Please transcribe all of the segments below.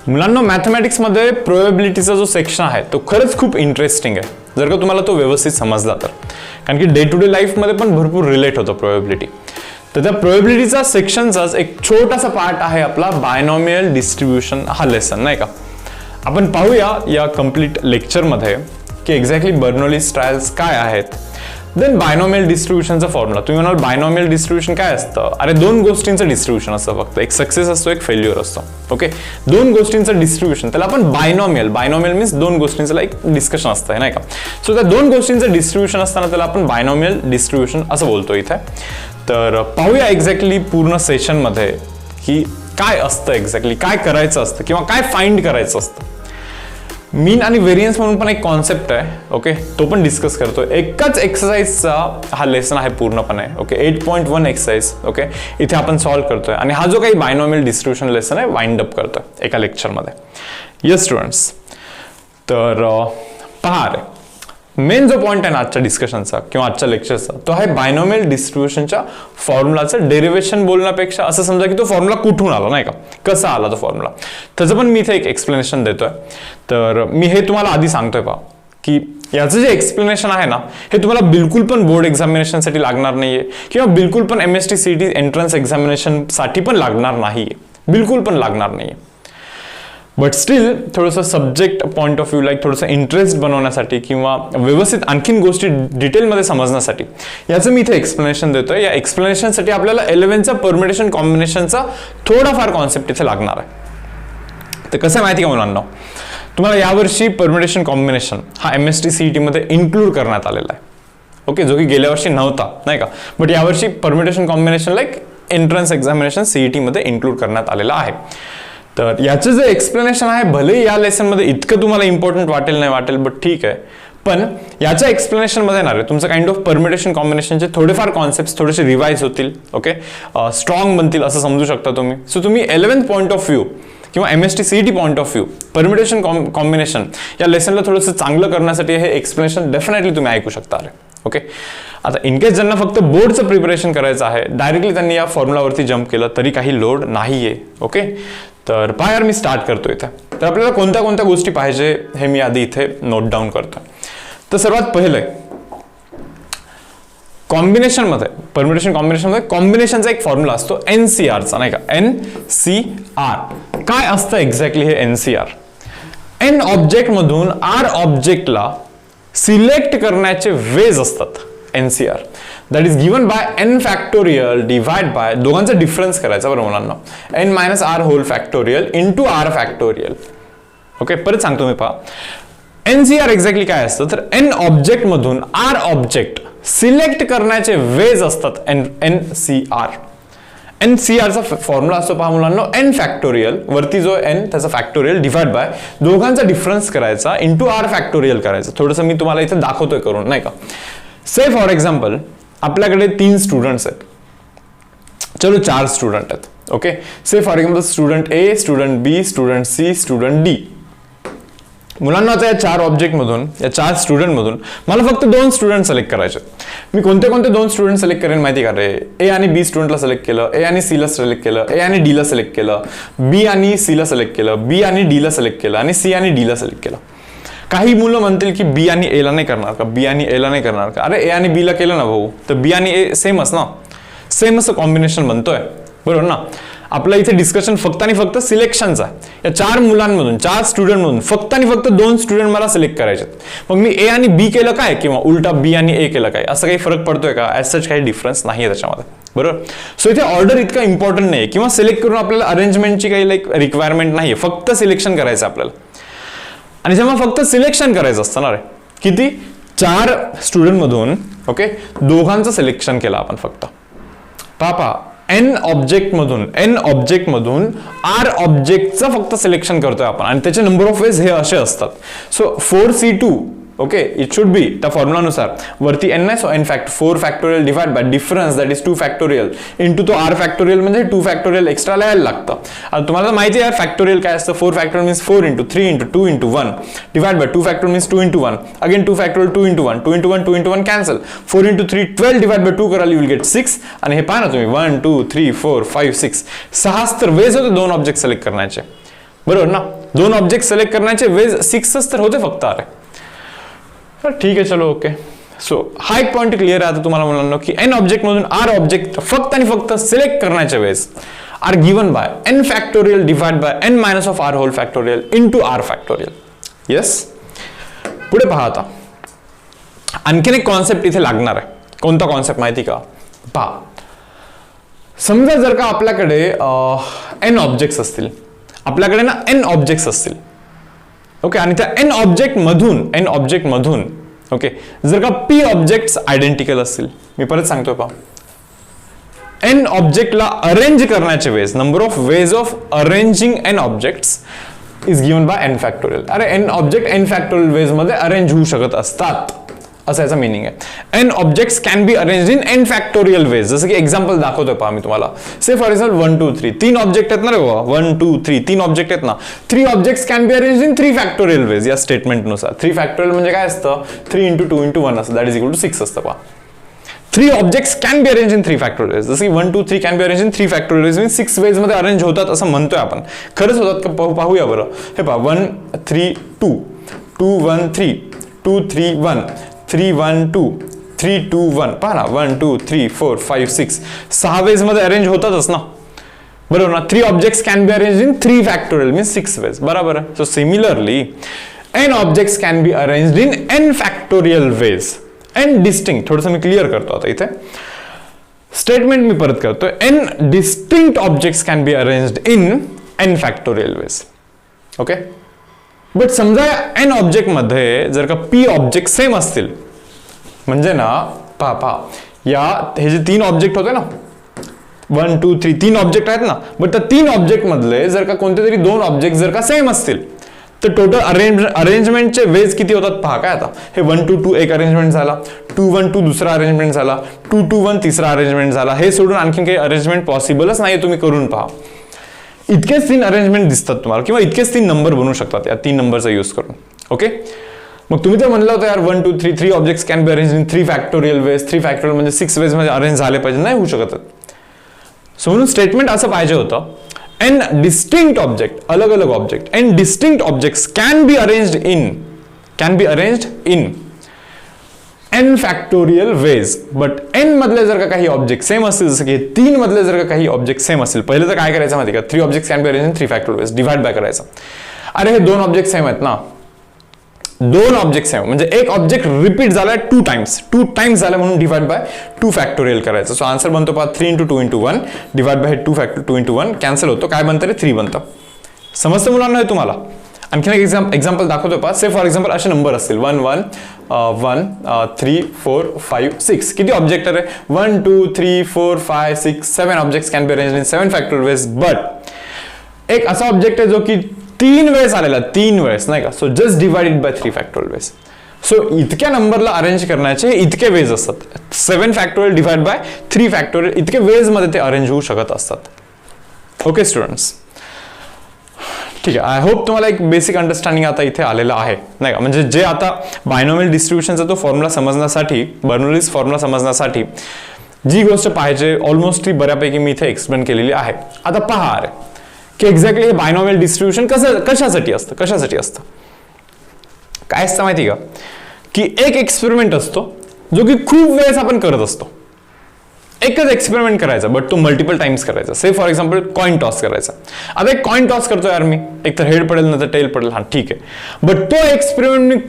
मुलांना मॅथमॅटिक्समध्ये प्रोबॅबिलिटीचा जो सेक्शन आहे तो खरंच खूप इंटरेस्टिंग आहे, जर का तुम्हाला तो व्यवस्थित समजला तर. कारण की डे टू डे लाईफमध्ये पण भरपूर रिलेट होतं प्रोबॅबिलिटी. तर त्या प्रोबॅबिलिटीचा सेक्शनचाच एक छोटासा पार्ट आहे आपला बायनॉमियल डिस्ट्रीब्युशन हा लेसन, नाही का. आपण पाहूया या कम्प्लीट लेक्चरमध्ये की एक्झॅक्टली बर्नौलीज ट्रायल्स काय आहेत. देन बायनॉमियल डिस्ट्रीब्युशनचा फॉर्म्युला. तुम्ही म्हणाल बायनॉमियल डिस्ट्रीब्युशन काय असतं? अरे दोन गोष्टींचं डिस्ट्रीब्युशन असतं फक्त, एक सक्सेस असतो एक फेल्युअर असतो. ओके, दोन गोष्टींचं डिस्ट्रीब्युशन त्याला आपण बायनॉमियल मीन्स दोन गोष्टींचं एक डिस्कशन असतं, नाही का. सो त्या दोन गोष्टींचं डिस्ट्रीब्युशन असताना त्याला आपण बायनॉमियल डिस्ट्रीब्युशन असं बोलतो इथे. तर पाहूया एक्झॅक्टली पूर्ण सेशनमध्ये की काय असतं, एक्झॅक्टली काय करायचं असतं किंवा काय फाइंड करायचं असतं. मीन आणि व्हेरियन्स म्हणून पण एक कॉन्सेप्ट आहे, ओके, तो पण डिस्कस करतोय. एकाच एक्सरसाइजचा हा लेसन आहे पूर्णपणे, ओके. 8.1 एक्सरसाइज, ओके, इथे आपण सॉल्व्ह करतोय आणि हा जो काही बायनॉमियल डिस्ट्रीब्युशन लेसन आहे वाइंड अप करतोय एका लेक्चरमध्ये. येस स्टुडंट्स, तर पहा रे, मेन जो पॉइंट आहे ना आजच्या डिस्कशनचा किंवा आजच्या लेक्चरचा तो आहे बायनॉमियल डिस्ट्रीब्युशनच्या फॉर्म्युलाचं डेरिव्हेशन बोलण्यापेक्षा असं समजा की तो फॉर्म्युला कुठून आला, नाही का, कसा आला तो फॉर्म्युला, त्याचं पण मी इथे एक एक्सप्लेनेशन देतोय. तर मी हे तुम्हाला आधी सांगतोय पहा की याचं जे एक्सप्लेनेशन आहे ना हे तुम्हाला बिलकुल पण बोर्ड एक्झामिनेशनसाठी लागणार नाहीये किंवा बिलकुल पण MST CET एंट्रन्स एक्झामिनेशनसाठी पण लागणार नाहीये, बिलकुल पण लागणार नाहीये. बट स्टील थोडंसं subject point of view like थोडंसं इंटरेस्ट बनवण्यासाठी किंवा व्यवस्थित आणखीन गोष्टी डिटेलमध्ये समजण्यासाठी याचं मी इथे एक्सप्लेनेशन देतोय. या एक्सप्लेनेशनसाठी आपल्याला 11चा परम्युटेशन कॉम्बिनेशनचा थोडाफार कॉन्सेप्ट इथे लागणार आहे. तर कसं माहिती का मुलांना, तुम्हाला यावर्षी परम्युटेशन कॉम्बिनेशन हा MST CET मध्ये इन्क्लूड करण्यात आलेला आहे, ओके, जो की गेल्या वर्षी नव्हता, नाही का. बट यावर्षी permutation combination like entrance examination CET मध्ये इन्क्लूड करण्यात आलेला आहे. तर याचं जे एक्सप्लेनेशन आहे भले या लेसनमध्ये इतकं तुम्हाला इम्पॉर्टंट वाटेल नाही वाटेल, बट ठीक आहे, पण याच्या एक्सप्लेनेशनमध्ये ना रे तुमचं काइंड ऑफ परम्युटेशन कॉम्बिनेशनचे थोडेफार कॉन्सेप्ट थोडेसे रिवाइज होतील, ओके, स्ट्रॉंग बनतील असं समजू शकता तुम्ही. सो तुम्ही 11th पॉईंट ऑफ व्ह्यू किंवा MST CET point of view permutation combination या लेसनला थोडंसं चांगलं करण्यासाठी हे एक्सप्लेनेशन डेफिनेटली तुम्ही ऐकू शकता रे, ओके. आता इनकेस ज्यांना फक्त बोर्डचं प्रिपरेशन करायचं आहे डायरेक्टली त्यांनी या फॉर्म्युलावरती जम्प केलं तरी काही लोड नाहीये, ओके. तर यार मी स्टार्ट करतो इथे. तर आपल्याला कोणत्या कोणत्या गोष्टी पाहिजे हे मी आधी इथे नोट डाऊन करतो. तर सर्वात पहिलं कॉम्बिनेशनमध्ये परम्युटेशन कॉम्बिनेशनमध्ये कॉम्बिनेशनचा एक फॉर्म्युला असतो NCRचा, नाही का, NCR. काय असतं एक्झॅक्टली हे NCR? N ऑब्जेक्ट मधून R ऑब्जेक्टला सिलेक्ट करण्याचे वेज असतात NCR. That is given by n factorial divide by दोघांचा डिफरन्स करायचा बरं मुलांना, n minus r whole factorial into r factorial. Okay, परत सांगतो मी पहा. NCR एक्झॅक्टली काय असतं तर n ऑब्जेक्ट मधून r ऑब्जेक्ट सिलेक्ट करण्याचे वेज असतात NCR. NCRचा फॉर्म्युला असतो पहा मुलांना n फॅक्टोरियल वरती जो n त्याचा फॅक्टोरियल डिवाइड बाय दोघांचा डिफरन्स करायचा इंटू r फॅक्टोरियल करायचं. थोडंसं मी तुम्हाला इथे दाखवतोय करून, नाही का. से फॉर एक्झाम्पल आपल्याकडे 3 स्टुडंट्स आहेत, चलो 4 स्टुडंट आहेत, okay. Say for example student A, student B, student C, student D. मुलांना आता या 4 ऑब्जेक्ट मधून या 4 स्टुडंट मधून मला फक्त 2 स्टुडंट सिलेक्ट करायचे. मी कोणते कोणते 2 स्टुडंट सिलेक्ट करेन माहिती का रे? A आणि B स्टुडंटला सिलेक्ट केलं, A आणि C ला सिलेक्ट केलं, A आणि D ला सिलेक्ट केलं, B आणि C ला सिलेक्ट केलं, B आणि D ला सिलेक्ट केलं आणि C आणि D ला सिलेक्ट केलं. काही मुलं म्हणतील की B आणि A ला नाही करणार का, B आणि A ला नाही करणार का? अरे A आणि B ला केलं ना भाऊ, तर B आणि A सेमच ना, सेम असं कॉम्बिनेशन बनतोय, बरोबर ना. आपलं इथे डिस्कशन फक्त आणि फक्त सिलेक्शनचा. या 4 मुलांमधून 4 स्टुडंट मधून फक्त आणि फक्त 2 स्टुडंट मला सिलेक्ट करायचे. मग मी A आणि B केलं काय किंवा उलटा B आणि A केलं काय, असं काही फरक पडतोय का? ॲज सच काही डिफरन्स नाहीये त्याच्यामध्ये, बरोबर. सो इथे ऑर्डर इतका इम्पॉर्टंट नाही किंवा सिलेक्ट करून आपल्याला अरेंजमेंटची काही लाईक रिक्वायरमेंट नाहीये, फक्त सिलेक्शन करायचं आपल्याला. आणि जेव्हा फक्त सिलेक्शन करायचं असतं ना रे, किती 4 स्टुडंट मधून, ओके, दोघांचं सिलेक्शन केलं आपण फक्त. पापा n ऑब्जेक्ट मधून r ऑब्जेक्टचं फक्त सिलेक्शन करतोय आपण आणि त्याचे नंबर ऑफ वेज हे असे असतात. So 4C2, okay, it should बी त्या फॉर्म्युलानुसार वरती n आहे, so n fact 4 factorial divide by difference that is 2 factorial into तो r फॅक्टोरियल म्हणजे 2 फॅक्टोरियल एक्स्ट्रा लिहायला लागतं. आता तुम्हाला माहिती आहे फॅक्टोरियल काय असतं. 4 factorial means 4 into 3 into 2 into 1 divide bye 2 factorial means 2 into 1 again 2 factorial 2 into 1 2 into 1 2 into 1 cancel. 4 into 3 12 divide by 2 कराल यू विल गेट 6. आणि हे पहा ना तुम्ही 1 2 3 4 5 6 6 तर वेज होते 2 ऑब्जेक्ट सिलेक्ट करण्याचे. बरोबर ना, 2 ऑब्जेक्ट सिलेक्ट करण्याचे वेज 6च तर होते फक्त. अरे ठीक आहे, चलो ओके. सो हा एक पॉईंट क्लिअर आहे आता तुम्हाला मुलांना की n ऑब्जेक्ट मधून r ऑब्जेक्ट फक्त आणि फक्त सिलेक्ट करण्याचे वेळेस R given by n factorial divide by n minus of r whole factorial into r factorial. Yes, पुढे पहा आता आणखीन एक कॉन्सेप्ट इथे लागणार आहे. कोणता कॉन्सेप्ट माहिती का? पहा, समजा जर का आपल्याकडे n ऑब्जेक्ट्स असतील, आपल्याकडे ना n ऑब्जेक्ट्स असतील, ओके, आणि त्या n ऑब्जेक्ट मधून ओके, जर का p ऑब्जेक्ट्स आयडेंटिकल असतील, मी परत सांगतोय पहा, n ऑब्जेक्टला अरेंज करण्याचे ways, number of ways of arranging n objects is given by n factorial. अरे n object n factorial ways मध्ये अरेंज होऊ शकत असतात, असं याचा मीनिंग आहे. n objects can be arrange in n factorial ways. जसं की एक्झाम्पल दाखवतोय पहा मी तुम्हाला. से फॉर एक्झाम्पल 1 2 3 3 ऑब्जेक्ट आहेत ना रे बाबा, 1 2 3 3 ऑब्जेक्ट आहेत ना, 3 objects can be arrange in 3 factorial ways. या स्टेटमेंट नुसार 3 फॅक्टोरियल म्हणजे काय असतं, 3 इंटू 2 इंटू 1 असतं, दॅट इज इक्वल टू 6 असतं. पहा, 3 objects can be arrange in 3 factorial ways. जसं की 1 2 3 can be arrange in 3 factorial ways, means 6 ways मध्ये अरेंज होतात असं म्हणतोय आपण. खरंच होतात का पाहूया बरं. हे पहा, 1 3 2 2 1 3 2 3 1 3 1 2 3 2 1. पहा ना, 1 2 3 4 5 6 6 वेज मध्ये अरेंज होतातच ना, बरोबर ना. 3 objects can be arrange in 3 factorial means 6 ways, बरोबर आहे. So similarly n objects can be arranged in n factorial ways. n distinct, थोडंसं मी क्लिअर करतो आता इथे स्टेटमेंट मी परत करतोय. n distinct objects can be arranged in n factorial ways. Okay, but समजा n ऑब्जेक्ट मध्ये जर का p ऑब्जेक्ट सेम असतील, म्हणजे ना पहा या हे जे 3 ऑब्जेक्ट होते ना, 1 2 3 3 ऑब्जेक्ट आहेत ना, बट त्या 3 ऑब्जेक्ट मधले जर का कोणते तरी 2 ऑब्जेक्ट जर का सेम असतील, तर टोटल अरेंजमेंटचे वेज किती होतात पहा. काय आता हे 1 2 2 एक अरेंजमेंट झाला, 2 1 2 दुसरा अरेंजमेंट झाला, 2 2 1 तिसरा अरेंजमेंट झाला. हे सोडून आणखीन काही अरेंजमेंट पॉसिबलच नाही, तुम्ही करून पहा. इतकेच 3 अरेंजमेंट दिसतात तुम्हाला, किंवा इतकेच 3 नंबर बनवू शकतात या 3 नंबरचा यूज करून. ओके, मग तुम्ही तर म्हणलं होतं यार 1 2 3 3 objects can be arrange in 3 factorial ways. 3 factorial म्हणजे 6 वेज मध्ये अरेंज झाले पाहिजे, नाही होऊ शकत. सो म्हणून स्टेटमेंट असं पाहिजे होतं, n distinct object, अलग अलग object, n distinct objects can be arranged in n factorial ways. But n मधले जर का काही ऑब्जेक्ट सेम असतील, जसं की 3 मधले जर का काही ऑब्जेक्ट सेम असतील, पहिले तर काय करायचं माहिती का, 3 object can be arrange in 3 factorial ways, divide by करायचं. अरे हे 2 ऑब्जेक्ट सेम आहेत ना, 2 ऑब्जेक्ट सेम म्हणजे एक ऑब्जेक्ट रिपीट झालाय 2 टाइम्स झाला म्हणून डिवाइड बाय 2 फॅक्टोरियल करायचं. सो आन्सर बनतो पहा 3 into 2 into 1 divide bye 2 factor 2 into 1 cancel होतो, काय बनतं रे 3 बनतं. समजतं मुलांना हे तुम्हाला? आणखीन एक एक्झाम्पल दाखवतो पहा. से फॉर एक्झाम्पल असे नंबर असतील 1 1 1 3 4 5 6. किती ऑब्जेक्ट आहे? 1 2 3 4 5 6 7 objects can be arranged in 7 factorial ways. But एक असा ऑब्जेक्ट आहे जो की 3 वेळेस आलेला, 3 वेळेस नाही का. So just divided by 3 factorial ways. So इतक्या नंबरला अरेंज करण्याचे इतके वेज असतात. 7 फॅक्टोरियल डिवाइड बाय 3 फॅक्टोरियल इतके वेज मध्ये ते अरेंज होऊ शकत असतात. ओके स्टुडंट्स, ठीक आहे. आय होप तुम्हाला एक बेसिक अंडरस्टँडिंग आता इथे आलेलं आहे नाही का. म्हणजे जे आता बायनॉमियल डिस्ट्रीब्युशनचा तो फॉर्म्युला समजण्यासाठी, बर्नौलीज फॉर्म्युला समजण्यासाठी जी गोष्ट पाहिजे ऑलमोस्ट ती बऱ्यापैकी मी इथे एक्सप्लेन केलेली आहे. आता पहा अरे की एक्झॅक्टली हे बायनॉमियल डिस्ट्रीब्युशन कशासाठी असतं काय असतं माहिती का, की एक एक्सपेरिमेंट असतो जो की खूप वेळेस आपण करत असतो. एकच एक्सपेरिमेंट करायचा बट तो मल्टिपल टाइम्स करायचा. से फॉर एक्झाम्पल कॉइन टॉस करायचा. आता एक कॉइन टॉस करतो यार मी, एक तर हेड पडेल ना तर टेल पडेल, हा ठीक आहे. बट तो एक्सपेरिमेंट मी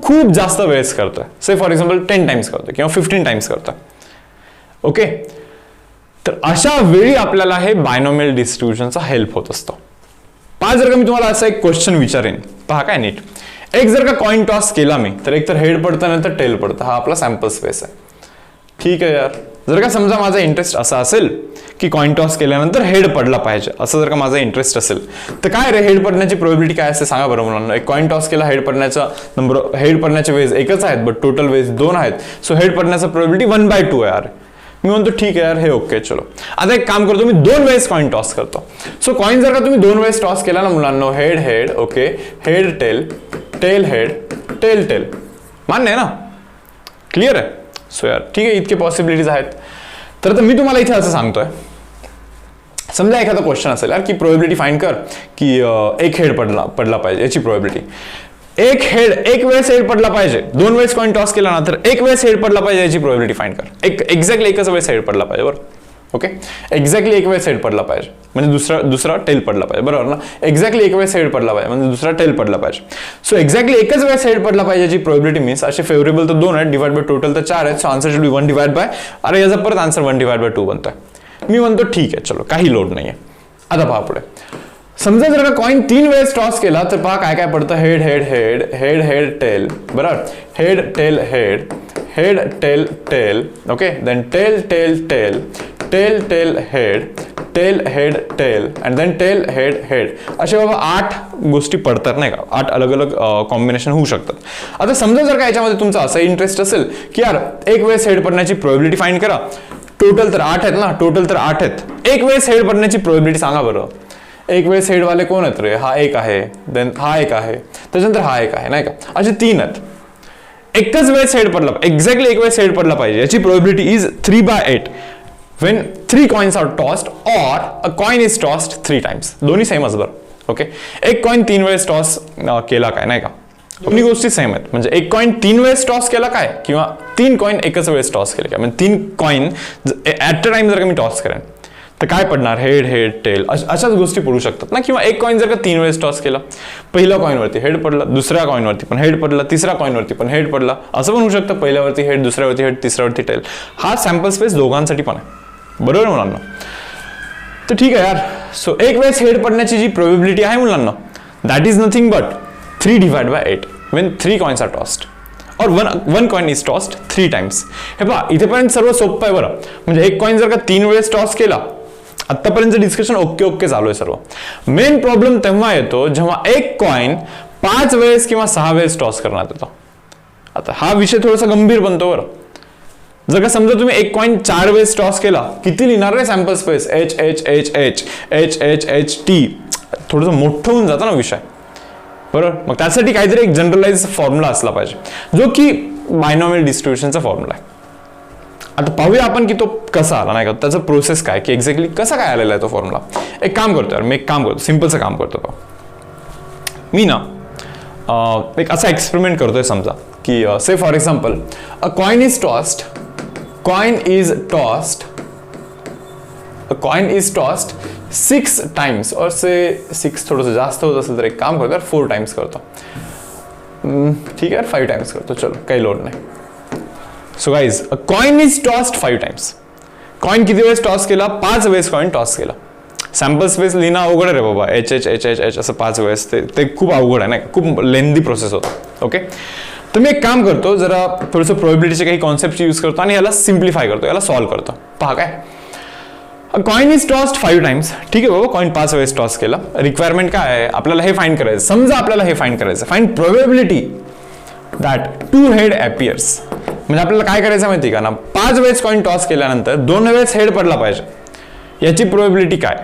खूप जास्त वेळेस करतोय. से फॉर एक्झाम्पल 10 टाइम्स करतोय किंवा 15 टाइम्स करतोय. ओके, तर अशा वेळी आपल्याला हे बायनॉमियल डिस्ट्रीब्युशनचा हेल्प होत असतो. पहा जर का मी तुम्हाला असा एक क्वेश्चन विचारेन, पहा काय नीट. एक जर का कॉइन टॉस केला मी तर एक तर हेड पडतं नाही तर टेल पडतं. हा आपला सॅम्पल स्पेस आहे. ठीक आहे यार, जर का समजा माझा इंटरेस्ट असा असेल की कॉइन टॉस केल्यानंतर हेड पडला पाहिजे, असं जर का माझा इंटरेस्ट असेल तर काय रे हेड पडण्याची प्रोबॅबिलिटी काय असते सांगा बरं मुलांना. एक कॉइन टॉस केला, हेड पडण्याचे वेज एकच आहेत बट टोटल वेज 2 आहेत. सो हेड पडण्याचा प्रोबॅबिलिटी 1/2 आहे यार. मी म्हणतो ठीक आहे यार हे ओके चलो. आता एक काम करतो मी 2 वेळेस कॉइन टॉस करतो. सो कॉइन जर का तुम्ही 2 वेळेस टॉस केला ना मुलांना, head head okay, head tail, tail head, tail tail, मान्य आहे ना, क्लिअर आहे. सो यार ठीक आहे, इतके पॉसिबिलिटीज आहेत. तर मी तुम्हाला इथे असं सांगतोय समजा एखादा क्वेश्चन असेल यार की प्रोबेबिलिटी फाइंड कर की एक हेड पडला पाहिजे, याची प्रोबेबिलिटी एक हेड एक वेळेस हेड पडला पाहिजे, 2 वेळेस कॉइन टॉस केला ना तर एक वेळेस हेड पडला पाहिजे, याची प्रोबेबिलिटी फाइंड कर. एक्झॅक्टली एकच वेळेस हेड पडला पाहिजे बरोबर. ओके, एक्झॅक्टली एक वेळेस हेड पडला पाहिजे म्हणजे दुसरा टेल पडला पाहिजे बरोबर ना. एक्झॅक्टली एक वेळेस हेड पडला पाहिजे म्हणजे दुसरा टेल पडला पाहिजे. सो एक्झॅक्टली एकच वेळेस हेड पडला पाहिजे याची प्रोबेबिलिटी मीन्स असे फेवरेबल तर 2 आहेत, डिवाइड बाय टोटल तर 4 आहेत. So answer should B 1 divide bye, अरे याचा परत आन्सर 1 डिवाइड बाय 2 बनतोय. मी म्हणतो ठीक आहे चलो काही लोड नाहीये. आता पहा पुढे, समजा जर का कॉइन 3 वेळेस टॉस केला तर पहा काय काय पडतं. Head head head head head tail बरोबर, head tail head head tail tail. Okay, then tail tail tail tail tail head tail head tail and then tail head head. असे बाबा 8 गोष्टी पडतात नाही का, 8 अलग अलग कॉम्बिनेशन होऊ शकतात. आता समजा जर का याच्यामध्ये तुमचा असा इंटरेस्ट असेल की यार एक वेळेस हेड पडण्याची प्रोबेबिलिटी फाइंड करा, टोटल तर 8 आहेत ना, टोटल तर 8 आहेत, एक वेळेस हेड पडण्याची प्रोबेबिलिटी सांगा बरं. एक वेळेस हेड वाले कोण आहेत रे, हा एक आहे, देन हा एक आहे, त्याच्यानंतर हा एक आहे नाही का, असे 3 आहेत. एकच वेळेस हेड पडला, एक्झॅक्टली एक वेळेस हेड पडला पाहिजे, याची probability is 3/8 when 3 coins are tossed or a coin is tossed 3 times. दोन्ही सेम बरं. ओके, एक कॉइन 3 वेळेस टॉस केला काय नाही का, दोन्ही गोष्टी सेम आहेत. म्हणजे एक कॉइन 3 वेळेस टॉस केला काय किंवा 3 कॉइन एकच वेळेस टॉस केले काय, म्हणजे 3 कॉइन ऍट अ टाइम जर का मी टॉस करेन तर काय पडणार, हेड हेड टेल अशाच गोष्टी पडू शकतात ना. किंवा एक कॉइन जर का 3 वेळेस टॉस केला, पहिल्या कॉइनवरती हेड पडला, दुसऱ्या कॉइनवरती पण हेड पडला, तिसऱ्या कॉइनवरती पण हेड पडला, असं पण होऊ शकतं. पहिल्यावरती हेड, दुसऱ्यावरती हेड, तिसऱ्यावरती टेल. हा सॅम्पल स्पेस दोघांसाठी पण आहे बरोबर मुलांना. तर ठीक आहे यार. सो एक वेळेस हेड पडण्याची जी प्रोबेबिलिटी आहे मुलांना, that is nothing but 3 divide by 8 when 3 coins are tossed or one coin is tossed 3 times. हे पहा इथेपर्यंत सर्व सोपं आहे बरं. म्हणजे एक कॉइन जर का 3 वेळेस टॉस केला, आतापर्यंत डिस्कशन ओके चालू आहे सर्व. मेन प्रॉब्लेम तेव्हा येतो जेव्हा एक कॉइन 5 वेळेस किंवा 6 वेळेस टॉस करण्यात येतो. आता हा विषय थोडासा गंभीर बनतो बरं. जर का समजा तुम्ही एक कॉइन 4 वेळेस टॉस केला, किती लिहिणार रे sample space, H H H H H H H T, थोडंसं मोठं होऊन जातं ना विषय बरोबर. मग त्यासाठी काहीतरी एक जनरलाइज फॉर्म्युला असला पाहिजे जो की बायनॉमियल डिस्ट्रीब्युशनचा फॉर्म्युला आहे. आता पाहूया आपण की तो कसा आला नाही का, त्याचा प्रोसेस काय की एक्झॅक्टली कसा काय आलेला आहे तो फॉर्म्युला. एक काम करतो यार, मी एक काम करतो, सिम्पलचं काम करतो. मी ना एक असा एक्सपेरिमेंट करतोय. समजा की say for example a coin is tossed, coin is tossed, a coin is tossed 6 times or say 6 थोडंसं जास्त होत असेल तर एक काम करतो 4 टाइम्स करतो. ठीक आहे 5 टाइम्स करतो, चलो काही लोड नाही. So guys a coin is tossed 5 times. Coin किती वेळेस टॉस केला, 5 वेळेस कॉइन टॉस केला. सॅम्पल स्पेस लिहिणं अवघड आहे रे बाबा, H H H H H असं 5 वेळेस ते खूप अवघड आहे नाही, खूप लेंदी प्रोसेस होतं. ओके, तर मी एक काम करतो, जरा थोडंसं प्रोबेबिलिटीचे काही कॉन्सेप्ट यूज करतो आणि याला सिम्प्लिफाय करतो, याला सॉल्व्ह करतो. पहा काय, कॉइन इज टॉस्ड 5 टाइम्स. ठीक आहे बाबा, कॉइन 5 वेळेस टॉस केला. रिक्वायरमेंट काय आहे आपल्याला, हे फाइंड करायचं. समजा आपल्याला हे फाइंड करायचं, फाइंड प्रोबेबिलिटी दॅट 2 हेड अपीअर्स. म्हणजे आपल्याला काय करायचं माहिती का ना, 5 वेळेस कॉइन टॉस केल्यानंतर 2 वेळेस हेड पडला पाहिजे, याची प्रोबेबिलिटी काय.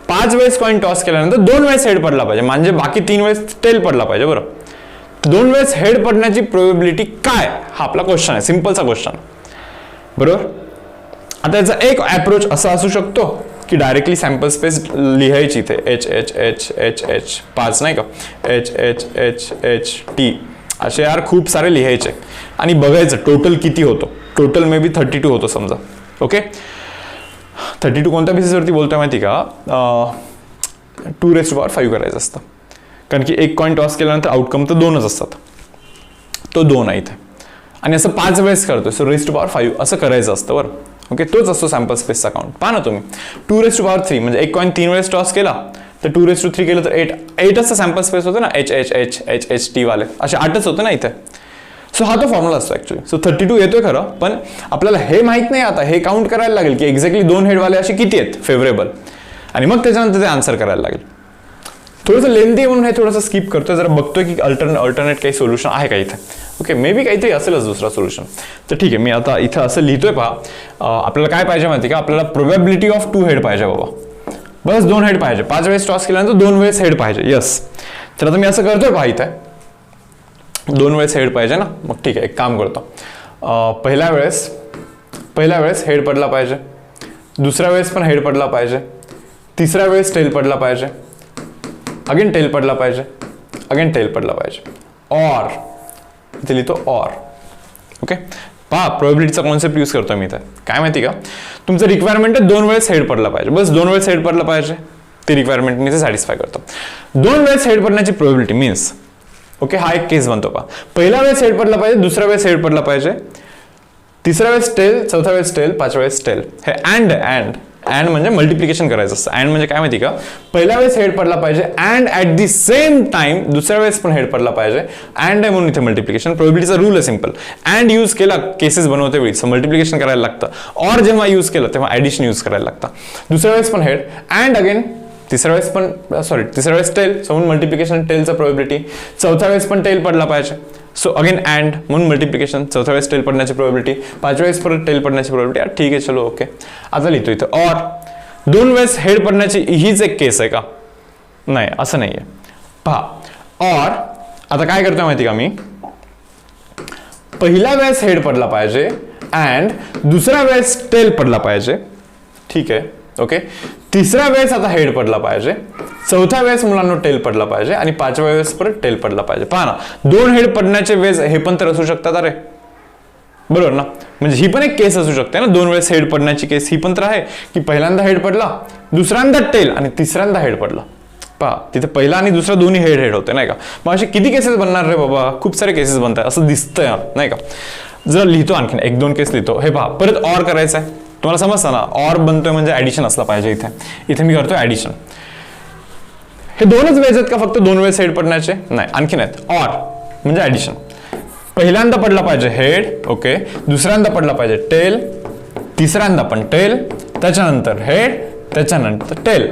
5 वेळेस कॉइन टॉस केल्यानंतर 2 वेळेस हेड पडला पाहिजे, म्हणजे बाकी 3 वेळेस टेल पडला पाहिजे बरं. 2 वेळेस हेड पडण्याची प्रोबेबिलिटी काय, हा आपला क्वेश्चन आहे, सिंपलचा क्वेश्चन बरोबर. आता याचा एक अप्रोच असा असू शकतो की डायरेक्टली सॅम्पल स्पेस लिहायची इथे H H H H H 5 नाही का, H H H H T असे यार खूप सारे लिहायचे आणि बघायचं टोटल किती होतो. टोटल मे बी 32 होतो समजा. ओके, 32 कोणत्या बेसिसवरती बोलतोय माहिती का, 2⁵ करायचं असतं, कारण की एक कॉइन टॉस केल्यानंतर आउटकम तर 2च असतात, तो 2 आहे इथे. आणि असं 5 वेळेस करतोय, सो raised to power 5 असं करायचं असतं बरं. ओके, तोच असतो सॅम्पल स्पेसचा काउंट. पहा ना तुम्ही, 2⁵ म्हणजे एक कॉइन 3 वेळेस टॉस केला तर 2⁵ केलं तर 8च सॅम्पल स्पेस होतं ना, H H H H H T वाले असे 8च होतं ना इथे. सो हा तो फॉर्म्युला असतो ऍक्च्युली. सो 32 येतोय खरं, पण आपल्याला हे माहित नाही, आता हे काउंट करायला लागेल की एक्झॅक्टली 2 हेडवाले असे किती आहेत फेवरेबल, आणि मग त्याच्यानंतर ते आन्सर करायला लागेल. थोडंसं लेंदी म्हणून हे थोडंसं स्किप करतोय, जरा बघतोय की अल्टरनेट काही सोल्युशन आहे का इथे. ओके, मे बी काहीतरी असेलच दुसरा सोल्युशन. तर ठीक आहे, मी आता इथं असं लिहितोय. पहा, आपल्याला काय पाहिजे माहिती का, आपल्याला प्रोबॅबिलिटी ऑफ 2 हेड पाहिजे बाबा, बस 2 हेड पाहिजे. 5 वेळेस टॉस केल्यानंतर 2 वेळेस हेड पाहिजे. यस, तर आता मी असं करतोय. पहा इथे 2 वेळेस हेड पाहिजे ना, मग ठीक आहे एक काम करतो. पहिल्या वेळेस हेड पडला पाहिजे, दुसऱ्या वेळेस पण हेड पडला पाहिजे, तिसऱ्या वेळेस टेल पडला पाहिजे, अगेन टेल पडला पाहिजे, अगेन टेल पडला पाहिजे. ऑर इथे लिहितो ऑर. ओके, पहा प्रोबॅबिलिटीचा कॉन्सेप्ट यूज करतो मी इथे. काय माहिती का, तुमचं रिक्वायरमेंट आहे 2 वेळेस हेड पडला पाहिजे, बस 2 वेळेस हेड पडला पाहिजे, ती रिक्वायरमेंट मी इथे सॅटिस्फाय करतो. 2 वेळेस हेड पडण्याची प्रोबॅबिलिटी मीन्स, ओके, हा एक केस बनतो. पहा, पहिल्या वेळेस हेड पडला पाहिजे, दुसऱ्या वेळेस हेड पडला पाहिजे, तिसऱ्या वेळेस टेल, चौथ्या वेळेस टेल, पाचव्या वेळेस टेल. हे अँड म्हणजे मल्टिप्लिकेशन करायचं असतं. अँड म्हणजे काय माहिती का, पहिल्या वेळेस हेड पडला पाहिजे and at the same time दुसऱ्या वेळेस पण हेड पडला पाहिजे. अँड आहे म्हणून इथे मल्टिप्लिकेशन. प्रोबॅबिलिटीचा रूल आहे सिंपल. अँड यूज केला केसेस बनवते वेळी मल्टिप्लिकेशन करायला लागतं. ऑर जेव्हा यूज केलं तेव्हा ऍडिशन यूज करायला लागतं. दुसऱ्या वेळेस पण हेड अँड अगेन, तिसऱ्या वेळेस पण तिसऱ्या वेळेस टेल, सो म्हणून मल्टिप्लिकेशन टेलचा प्रोबॅबिलिटी. चौथ्या वेळेस पण टेल पडला पाहिजे, सो अगेन अँड म्हणून मल्टिप्लिकेशन. चौथ्या वेळेस टेल पडण्याची प्रोबॅबिलिटी, पाचव्या वेळेस परत टेल पडण्याची प्रोबॅबिलिटी. ठीक आहे, चलो ओके. आता लिहितो इथं ऑर. 2 वेळेस हेड पडण्याची हीच एक केस आहे का? नाही, असं नाहीये. पहा, ऑर आता काय करतोय माहिती का मी, पहिल्या वेळेस हेड पडला पाहिजे अँड दुसऱ्या वेळेस टेल पडला पाहिजे. ठीक आहे, ओके. तिसऱ्या वेळेस आता हेड पडला पाहिजे, चौथ्या वेळेस मुलांना टेल पडला पाहिजे आणि पाचव्या वेळेस परत टेल पडला पाहिजे. पहा ना, 2 हेड पडण्याचे वेळेस हे पण तर असू शकतात. अरे बरोबर ना, म्हणजे ही पण एक केस असू शकते ना, 2 वेळेस हेड पडण्याची केस ही पण तर आहे की पहिल्यांदा हेड पडला, दुसऱ्यांदा टेल आणि तिसऱ्यांदा हेड पडला. पहा, तिथे पहिला आणि दुसरा दोन्ही हेड होते नाही का. मग असे किती केसेस बनणार रे बाबा, खूप सारे केसेस बनतात असं दिसतंय नाही का. जर लिहितो आणखीन 1-2 केस लिहितो. हे पहा, परत ऑर करायचं आहे, तुम्हाला समजतं ना. ऑर बनतोय म्हणजे ऍडिशन असला पाहिजे. इथे मी करतोय ऍडिशन. हे 2च वेळेस आहेत का फक्त 2 वेळेस हेड पडण्याचे? नाही, आणखीन आहेत. ऑर म्हणजे ऍडिशन. पहिल्यांदा पडला पाहिजे हेड, ओके, दुसऱ्यांदा पडला पाहिजे टेल, तिसऱ्यांदा पण टेल, त्याच्यानंतर हेड, त्याच्यानंतर tail.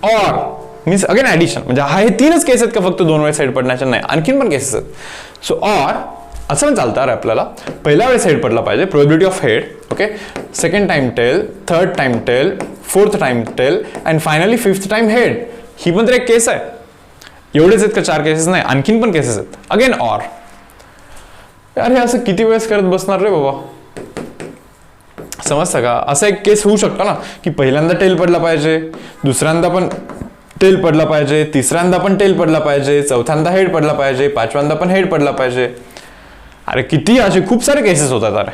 Or means again addition. म्हणजे हे 3च केस आहेत का फक्त 2 वेळेस हेड पडण्याचे? नाही, आणखीन पण केसेस आहेत. सो ऑर असं पण चालतं. अरे आपल्याला पहिल्या वेळेस हेड पडला पाहिजे, probability of head, okay, second time tail, third time tail, fourth time tail and finally 5th time head. ही पण तर एक केस आहे. एवढेच आहेत का 4 केसेस? नाही, आणखीन पण केसेस आहेत. Again or. अरे असं किती वेळेस करत बसणार रे बाबा, समजतं का. असा एक केस होऊ शकतो ना की पहिल्यांदा टेल पडला पाहिजे, दुसऱ्यांदा पण टेल पडला पाहिजे, तिसऱ्यांदा पण टेल पडला पाहिजे, चौथ्यांदा हेड पडला पाहिजे, पाचव्यांदा पण हेड पडला पाहिजे. अरे किती असे खूप सारे केसेस होतात. अरे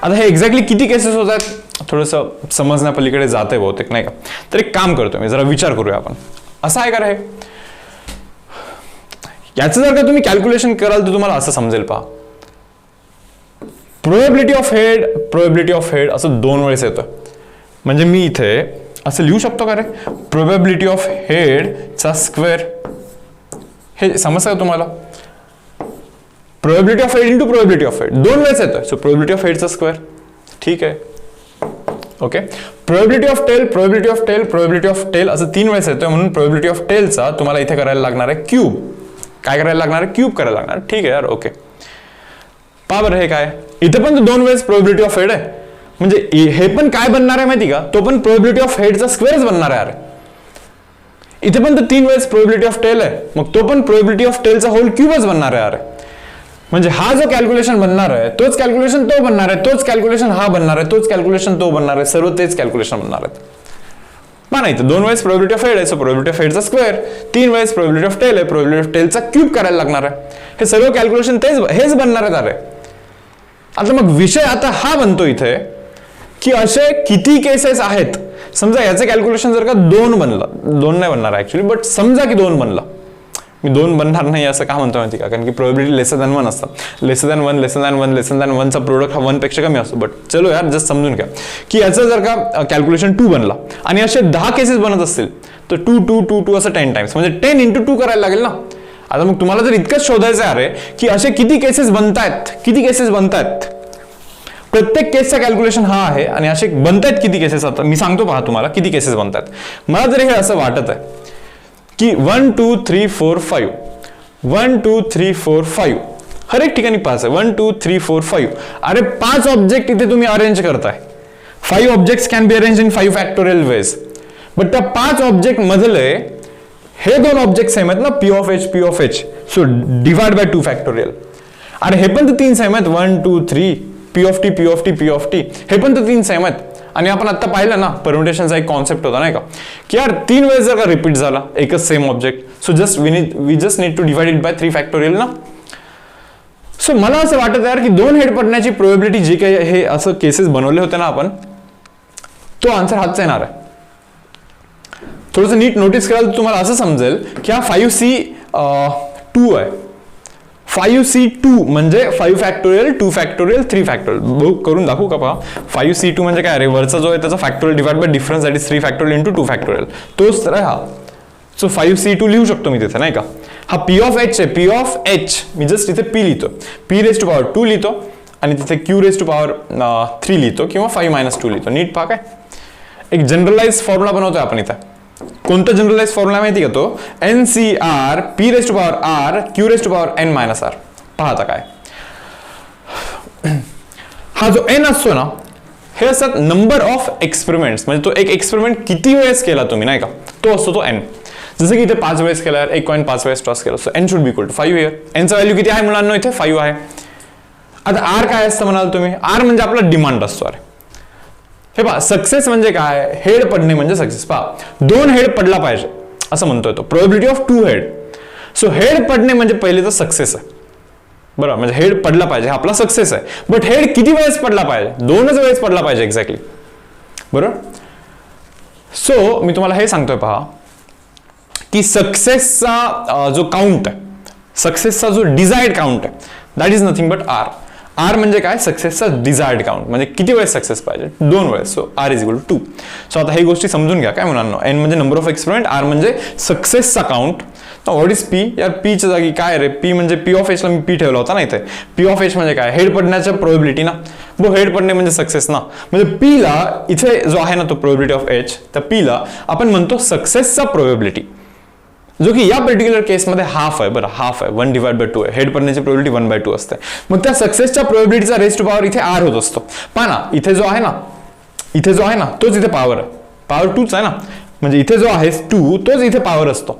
आता हे एक्झॅक्टली किती केसेस होत आहेत थोडंसं समजण्यापलीकडे जाते बहुतेक नाही का. तर एक काम करतो मी, जरा विचार करूया आपण. असं आहे का रे, याचं जर का तुम्ही कॅल्क्युलेशन कराल तर तुम्हाला असं समजेल. पहा, प्रोबॅबिलिटी ऑफ हेड असं 2 वेळेस येतं. म्हणजे मी इथे असं लिहू शकतो का रे, प्रोबॅबिलिटी ऑफ हेडचा स्क्वेअर. हे समजतं का तुम्हाला? Probability of head into probability of head 2 वेळेस येतोय. सो प्रोबॅबिलिटी ऑफ हेडचा स्क्वेअर. ठीक आहे, okay. Probability of tail, probability of tail, probability of tail असं 3 वेळेस येतोय. म्हणून प्रोबॅबिलिटी ऑफ टेलचा तुम्हाला इथे करायला लागणार आहे क्यूब. काय करायला लागणार आहे? क्यूब करायला लागणार. ठीक आहे यार, ओके. पहा बरं, हे काय इथे पण 2 वेळेस प्रोबॅबिलिटी ऑफ हेड आहे. म्हणजे हे पण काय बनणार आहे माहिती का, तो पण प्रोबॅबिलिटी ऑफ हेडचा स्क्वेअरच बनणार आहे. अरे इथे पण 3 वेळेस प्रोबॅबिलिटी ऑफ टेल आहे, मग तो पण प्रोबॅबिलिटी ऑफ टेलचा होल क्यूबच बनणार आहे. अरे म्हणजे हा जो कॅल्क्युलेशन बनणार आहे तोच कॅल्क्युलेशन तो बनणार आहे, तोच कॅल्क्युलेशन हा बनणार आहे, तोच कॅल्क्युलेशन तो बनणार आहे, सर्व तेच कॅल्क्युलेशन बनणार आहेत. पहा नाही, 2 वेळेस प्रोबॅबिलिटी ऑफ हेड आहे, सो प्रोबॅबिलिटी ऑफ हेडचा स्क्वेअर. 3 वेळेस प्रोबॅबिलिटी ऑफ टेल आहे, प्रोबॅबिलिटी ऑफ टेलचा क्यूब करायला लागणार आहे. हे सर्व कॅल्क्युलेशन हेच बनणार आहेत. अरे आता मग विषय आता हा बनतो इथे की असे किती केसेस आहेत. समजा याचं कॅल्क्युलेशन जर का 2 बनलं, 2 नाही बनणार ऍक्च्युली, बट समजा की 2 बनलं. मी 2 बनणार नाही असं का म्हणतो माहिती का, कारण की प्रोबॅबिलिटी लेसर दॅन 1 असतात. Lesser than 1, lesser than 1, lesser than 1चा प्रोडक्ट हा 1 पेक्षा कमी असतो. बट चलो यार, जस्ट समजून घ्या की याचं जर का कॅल्क्युलेशन 2 बनला आणि असे 10 केसेस बनत असतील तर 2, 2, 2, 2 असं 10 टाइम्स, म्हणजे 10 into 2 करायला लागेल ना. आता मग तुम्हाला जर इतकंच शोधायचं आहे अरे की असे किती केसेस बनतायत, प्रत्येक केसचा कॅल्क्युलेशन हा आहे आणि असे बनतायत किती केसेस. आता मी सांगतो पहा तुम्हाला किती केसेस बनतात. मला जर हे असं वाटत आहे की 1 2 3 4 5, 1 2 3 4 5, हर एक ठिकाणी 5 आहे. 1 2 3 4 5. अरे 5 ऑब्जेक्ट इथे तुम्ही अरेंज करताय. 5 objects can be arrange in 5 factorial ways. But त्या 5 ऑब्जेक्ट मधले हे 2 ऑब्जेक्ट सेम आहेत ना, P of H. So divide by 2 factorial. अरे हे पण तर 3 सेम आहेत, 1 2 3, पी ऑफ टी. हे पण तर 3 सेम आहेत आणि आपण आता पाहिलं ना परम्युटेशनचा एक कॉन्सेप्ट होता नाही का की यार 3 वेळेस जर का रिपीट झाला एकच same object so we just need to divide it by 3 factorial ना. सो मला असं वाटत यार की 2 हेड पडण्याची प्रोबेबिलिटी जे काही हे असं केसेस बनवले होते ना आपण तो आन्सर हाच येणार आहे. थोडंसं नीट नोटीस कराल तर तुम्हाला असं समजेल की हा 5C2 आहे. 5C2 म्हणजे 5 फॅक्टोरियल 2 फॅक्टोरियल 3 फॅक्टोरियल करून दाखवू का पहा. 5C2 म्हणजे काय रे वरचा जो आहे त्याचा factorial divide by difference that is 3 factorial into 2 factorial तोच तर आहे हा. सो 5C2 लिहू शकतो मी तिथे नाही का. हा P ऑफ H आहे. P of H me just इथे P लिहितो. P रेज टू पॉवर 2 लिहितो आणि तिथे Q रेज टू पॉवर 3 लिहितो किंवा 5 - 2 लिहितो. नीट पहा काय एक जनरलाइज फॉर्म्युला बनवतोय आपण इथे. कोणता जनरलाइज फॉर्म्युला माहिती का तो NCR P raise to power R Q raise to power N - R. पहा आता काय हा जो N असतो ना हे असतात नंबर ऑफ एक्सपेरिमेंट्स म्हणजे तो एक एक्सपेरिमेंट किती वेळेस केला तुम्ही नाही का तो असतो तो N. जसं की इथे 5 वेळेस केला 1.5 वेळेस टॉस केला so N should be equal to 5 here. Nचा व्हॅल्यू किती आहे मुलांना इथे 5 आहे. आता R काय असतं म्हणाल तुम्ही R म्हणजे आपला डिमांड असतो. अरे हे पहा सक्सेस म्हणजे काय हेड पडणे म्हणजे सक्सेस. पहा 2 हेड पडला पाहिजे असं म्हणतोय तो probability of 2 head. So head पडणे म्हणजे पहिले तर सक्सेस आहे बरोबर म्हणजे हेड पडला पाहिजे हा आपला सक्सेस आहे. बट हेड किती वेळेस पडला पाहिजे 2च वेळेस पडला पाहिजे एक्झॅक्टली बरोबर. सो मी तुम्हाला हे सांगतोय पहा की सक्सेसचा जो काउंट आहे सक्सेसचा जो डिझायर्ड काउंट आहे that is nothing but R. R म्हणजे काय सक्सेसचा डिझायर्ड काउंट म्हणजे किती वेळेस सक्सेस पाहिजे 2 वेळेस. So R is equal to 2. So आता हे गोष्टी समजून घ्या काय मुलांना. N म्हणजे नंबर ऑफ एक्सपेरिमेंट R म्हणजे सक्सेसचा काउंट. व्हॉट इज P यार P च्या जागी काय रे P म्हणजे P ऑफ H ला मी P ठेवला होता ना इथे. P ऑफ H म्हणजे काय हेड पडण्याच्या प्रोबेबिलिटी ना हेड पडणे म्हणजे सक्सेस ना म्हणजे P ला इथे जो आहे ना तो प्रोबेबिलिटी ऑफ H तर P ला आपण म्हणतो सक्सेसचा प्रोबेबिलिटी जो की या पर्टिक्युलर केसमध्ये हाफ आहे बरं हाफ आहे 1/2 आहे. हेड पडण्याची प्रोबेबिलिटी 1/2 असते. मग त्या सक्सेसच्या प्रोबेबिलिटीचा रेज टू पॉवर इथे R होत असतो. पहा ना इथे जो आहे ना तोच इथे पॉवर आहे पॉवर 2च आहे ना म्हणजे इथे जो आहे 2 तोच इथे पॉवर असतो.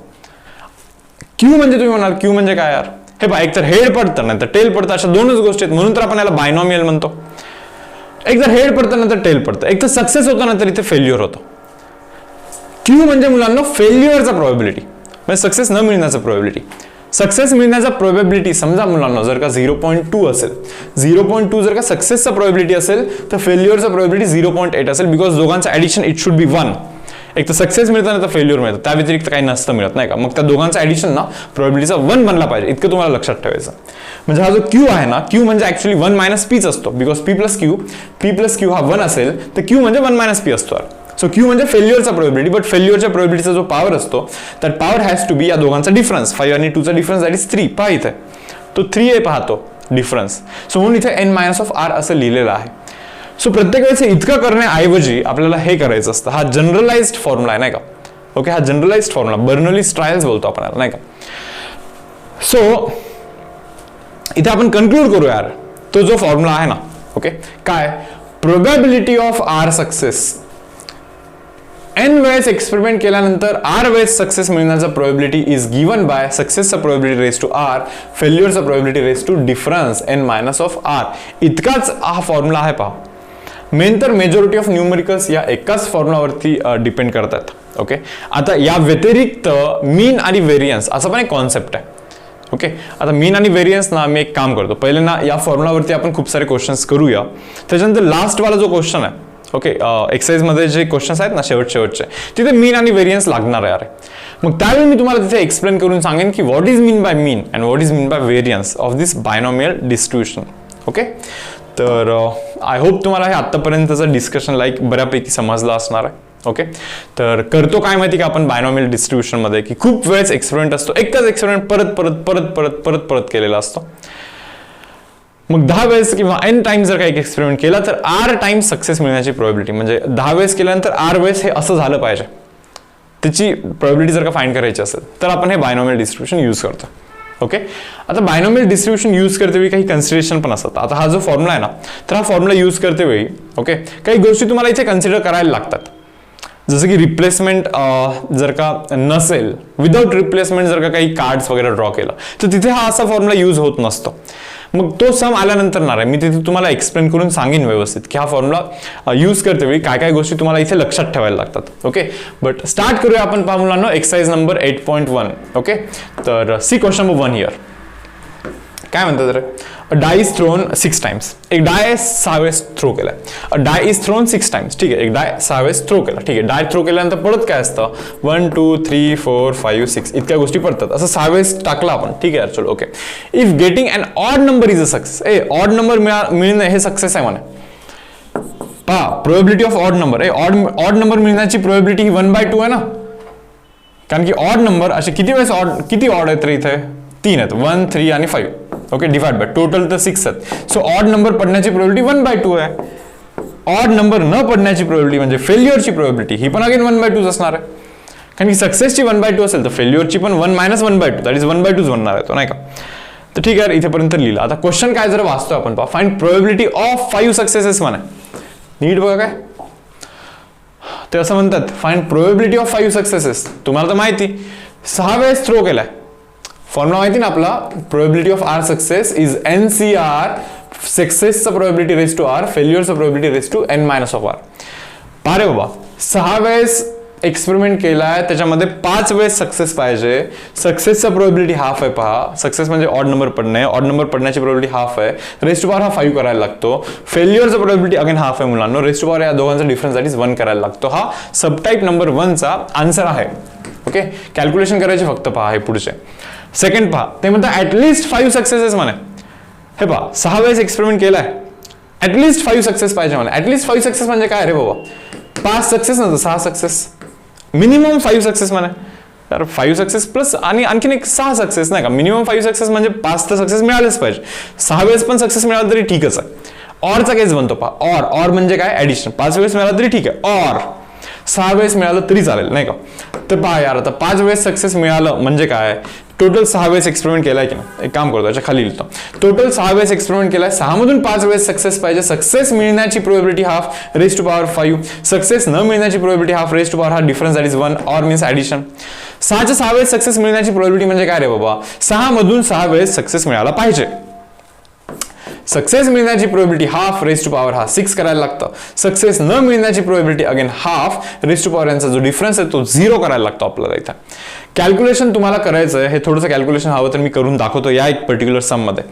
Q म्हणजे तुम्ही म्हणाल Q म्हणजे काय यार हे पहा एक तर हेड पडतं नाही तर टेल पडतं अशा 2च गोष्टी आहेत म्हणून तर आपण याला बायनॉमियल म्हणतो. एक तर हेड पडतं ना तर टेल पडतं एक तर सक्सेस होतं ना तर इथे फेल्युअर होतं. Q म्हणजे मुलांना फेल्युअरचा प्रोबेबिलिटी म्हणजे सक्सेस न मिळण्याचा प्रोबेबिलिटी. सक्सेस मिळण्याचा प्रोबेबिलिटी समजा मुलांना जर का 0.2 असेल 0.2 जर का सक्सेसचा प्रोबेबिलिटी असेल तर फेल्युअरचा प्रोबेबिलिटी 0.8 असेल बिकॉज दोघांचा ऍडिशन इट शुड बी 1. एक तर सक्सेस मिळतं ना तर फेल्युअर मिळतं त्या व्यतिरिक्त काही नसतं मिळत नाही का. मग त्या दोघांचं ऍडिशन ना प्रोबेबिलिटीचा 1 बनला पाहिजे इतकं तुम्हाला लक्षात ठेवायचं. म्हणजे हा जो Q आहे ना Q म्हणजे ऍक्च्युअली 1 - Pच असतो बिकॉज P प्लस Q हा 1 असेल तर Q म्हणजे 1 - P असतो. सो Q म्हणजे फेल्युअरचा प्रोबेबिलिटी बट फेल्युअरच्या प्रोबेबिलिटीचा जो पॉवर असतो that power has to be या दोघांचा डिफरन्स 5 आणि 2चा डिफरन्स दॅट इज 3. पहा इथे तो 3 आहे पाहतो डिफरन्स. सो म्हणून इथे N - R असं लिहिलेलं आहे. सो प्रत्येक वेळेस इतकं करण्याऐवजी आपल्याला हे करायचं असतं. हा जनरलाइज्ड फॉर्म्युला आहे नाही का ओके. हा जनरलाइज्ड फॉर्म्युला बर्नौलीज ट्रायल्स बोलतो आपण याला नाही का. सो इथे आपण कन्क्लूड करू यार तो जो फॉर्म्युला आहे ना ओके काय probability of R success N वेळेस एक्सपेरिमेंट केल्यानंतर R वेळेस सक्सेस मिळण्याचा प्रोबेबिलिटी इज गिवन बाय सक्सेसचा प्रोबेबिलिटी रेज टू R फेल्युअरचा probability raise to difference N - R. इतकाच हा फॉर्म्युला आहे पहा. मेन तर मेजॉरिटी ऑफ न्यूमेरिकल्स या एकाच फॉर्म्युलावरती डिपेंड करतात ओके. आता या व्यतिरिक्त मीन आणि व्हेरियन्स असा पण एक कॉन्सेप्ट आहे ओके. आता मीन आणि व्हेरियन्स ना मी एक काम करतो पहिले ना या फॉर्म्युलावरती आपण खूप सारे क्वेश्चन्स करूया त्याच्यानंतर लास्ट वाला जो क्वेश्चन आहे ओके एक्सरसाइज मध्ये जे क्वेश्चन्स आहेत ना शेवटचे तिथे मीन आणि व्हेरियन्स लागणार आहे. मग त्यावेळी मी तुम्हाला तिथे एक्सप्लेन करून सांगेन की what is mean by mean and what is mean bye variance of this binomial distribution okay. तर आय होप तुम्हाला हे आत्तापर्यंतचं डिस्कशन बऱ्यापैकी समजलं असणार आहे ओके. तर करतो काय माहिती का आपण बायनॉमियल डिस्ट्रीब्युशन मध्ये की खूप वेळेस एक्सपेरिमेंट असतो एकच एक्सपेरिमेंट परत परत परत परत परत परत केलेला असतो. मग 10 वेळेस किंवा N टाइम्स जर काही एक्सपेरिमेंट केला तर R टाइम्स सक्सेस मिळण्याची प्रोबेबिलिटी म्हणजे 10 वेळेस केल्यानंतर R वेळेस हे असं झालं पाहिजे त्याची प्रोबेबिलिटी जर का फाइंड करायची असेल तर आपण हे बायनॉमियल डिस्ट्रीब्युशन यूज करतो ओके. आता बायनॉमियल डिस्ट्रीब्युशन यूज करते वेळी काही कन्सिडरेशन पण असतात. आता हा जो फॉर्म्युला आहे ना तर हा फॉर्म्युला यूज करते वेळी ओके काही गोष्टी तुम्हाला इथे कन्सिडर करायला लागतात. जसं की रिप्लेसमेंट जर का नसेल, विदाउट रिप्लेसमेंट जर का काही कार्ड्स वगैरे ड्रॉ केलं तर तिथे हा असा फॉर्म्युला यूज होत नसतो. मग तो सम आल्यानंतर ना मी तिथे तुम्हाला एक्सप्लेन करून सांगेन व्यवस्थित की हा फॉर्म्युला यूज करते वेळी काय काय गोष्टी तुम्हाला इथे लक्षात ठेवायला लागतात. ओके, बट स्टार्ट करूया आपण पहा मुलांना एक्सरसाइज नंबर 8.1. ओके, तर सी क्वेश्चन नंबर 1 हियर. काय म्हणतात रे, अ डाय इज थ्रोन 6 टाइम्स. एक डाय 6 वेळेस थ्रो केलाय. अ डाय इज थ्रोन 6 टाइम्स. ठीक आहे, एक डाय 6 वेळेस थ्रो केला. ठीक आहे, डाय थ्रो केल्यानंतर परत काय असतं 1 2 3 4 5 6 इतक्या गोष्टी पडतात. असं 6 वेळेस टाकला आपण. ठीक आहे, चलो. Okay, if getting an odd number is a success. Odd number मिळणं हे सक्सेस आहे म्हणे. पहा, probability of odd number. Odd number मिळण्याची प्रोबेबिलिटी ही 1/2 आहे ना, कारण की ऑड नंबर असे किती वेळेस किती ऑड आहेत रे इथे 3 आहेत, 1 3 आणि 5. ओके, डिवाइड बाय टोटल तर 6 आहेत. सो ऑड नंबर पडण्याची प्रोबेबिलिटी 1/2 आहे. ऑड नंबर न पडण्याची प्रोबेबिलिटी म्हणजे फेल्युअरची प्रोबेबिलिटी ही पण अगेन 1/2 असणार आहे. कारण की सक्सेसची 1/2 असेल तर फेल्युअरची पण 1 - 1/2 दॅट इज 1/2 बनणार आहे तो, नाही का. तर ठीक आहे, इथेपर्यंत लिहिलं. आता क्वेश्चन काय जर वाचतोय आपण पहा, फाइंड प्रोबेबिलिटी ऑफ 5 सक्सेसेस म्हणा. नीट बघा काय ते असं म्हणतात, फाइंड प्रोबेबिलिटी ऑफ 5 सक्सेसेस. तुम्हाला तर माहिती 6 वेळेस थ्रो केलाय. फॉर्म्युला माहिती ना आपला, probability of R success is NCR. सक्सेसचा प्रोबेबिलिटी रेस टू आर, फेल्युअरचा प्रोबेबिलिटी रेस टू N-(r). पारे बाबा, 6 वेळेस एक्सपेरिमेंट केलाय, त्याच्यामध्ये 5 वेळेस सक्सेस पाहिजे. सक्सेसचा प्रोबेबिलिटी हाफ आहे. पहा, सक्सेस म्हणजे ऑड नंबर पडणे, ऑड नंबर पडण्याची प्रोबेबिलिटी हाफ आहे. रेस टू पॉवर हा 5 करायला लागतो. फेल्युअरचा प्रोबेबिलिटी अगेन हाफ आहे मुलांना. रेस टू पॉवर या दोघांचा डिफरन्स दॅट इज 1 करायला लागतो. हा सबटाईप नंबर 1चा आन्सर आहे. ओके, कॅल्क्युलेशन करायचे फक्त. पहा हे पुढचे. सेकंड पहा, ते म्हणतात ऍटलिस्ट 5 सक्सेसेस म्हणे. हे पहा, 6 वेळेस एक्सपेरिमेंट केलाय, ऍटलिस्ट 5 सक्सेस पाहिजे म्हणे. ऍटलिस्ट 5 सक्सेस म्हणजे काय रे बाबा, 5 सक्सेस नव्हतं 6 सक्सेस, मिनिमम 5 सक्सेस म्हणे. तर 5 सक्सेस प्लस आणि आणखीन एक 6 सक्सेस, नाही का. मिनिमम 5 सक्सेस म्हणजे 5 तर सक्सेस मिळालेच पाहिजे. 6 वेळेस पण सक्सेस मिळाला तरी ठीकच आहे. ऑरचा केस बनतो. पहा, ऑर म्हणजे काय, ऍडिशन. 5 वेळेस मिळाला तरी ठीक आहे. ऑर 6 वेळेस मिळालं तरी चालेल, नाही का. तर पहा यार, आता 5 वेळेस सक्सेस मिळालं म्हणजे काय, टोटल 6 वेळेस एक्सपेरिमेंट केलाय की नाही. एक काम करतो, याच्या खाली लिहितो. टोटल 6 वेळेस एक्सपेरिमेंट केलाय, 6 मधून 5 वेळेस सक्सेस पाहिजे. सक्सेस मिळण्याची probability half raise to power 5. Success न मिळण्याची probability half raise to power हा difference that is 1 or means addition. 6च्या 6 वेळेस सक्सेस मिळण्याची प्रोबेबिलिटी म्हणजे काय रे बाबा, 6 मधून 6 वेळेस सक्सेस मिळाला पाहिजे. सक्सेस मिळण्याची probability half raise to power हा 6 करायला लागतं. सक्सेस न मिळण्याची probability again half raise to power यांचा जो डिफरन्स आहे तो 0 करायला लागतो आपल्याला इथं. कॅल्क्युलेशन तुम्हाला करायचं आहे, हे थोडंसं कॅल्क्युलेशन हवं तर मी करून दाखवतो या एक पर्टिक्युलर सम मध्ये.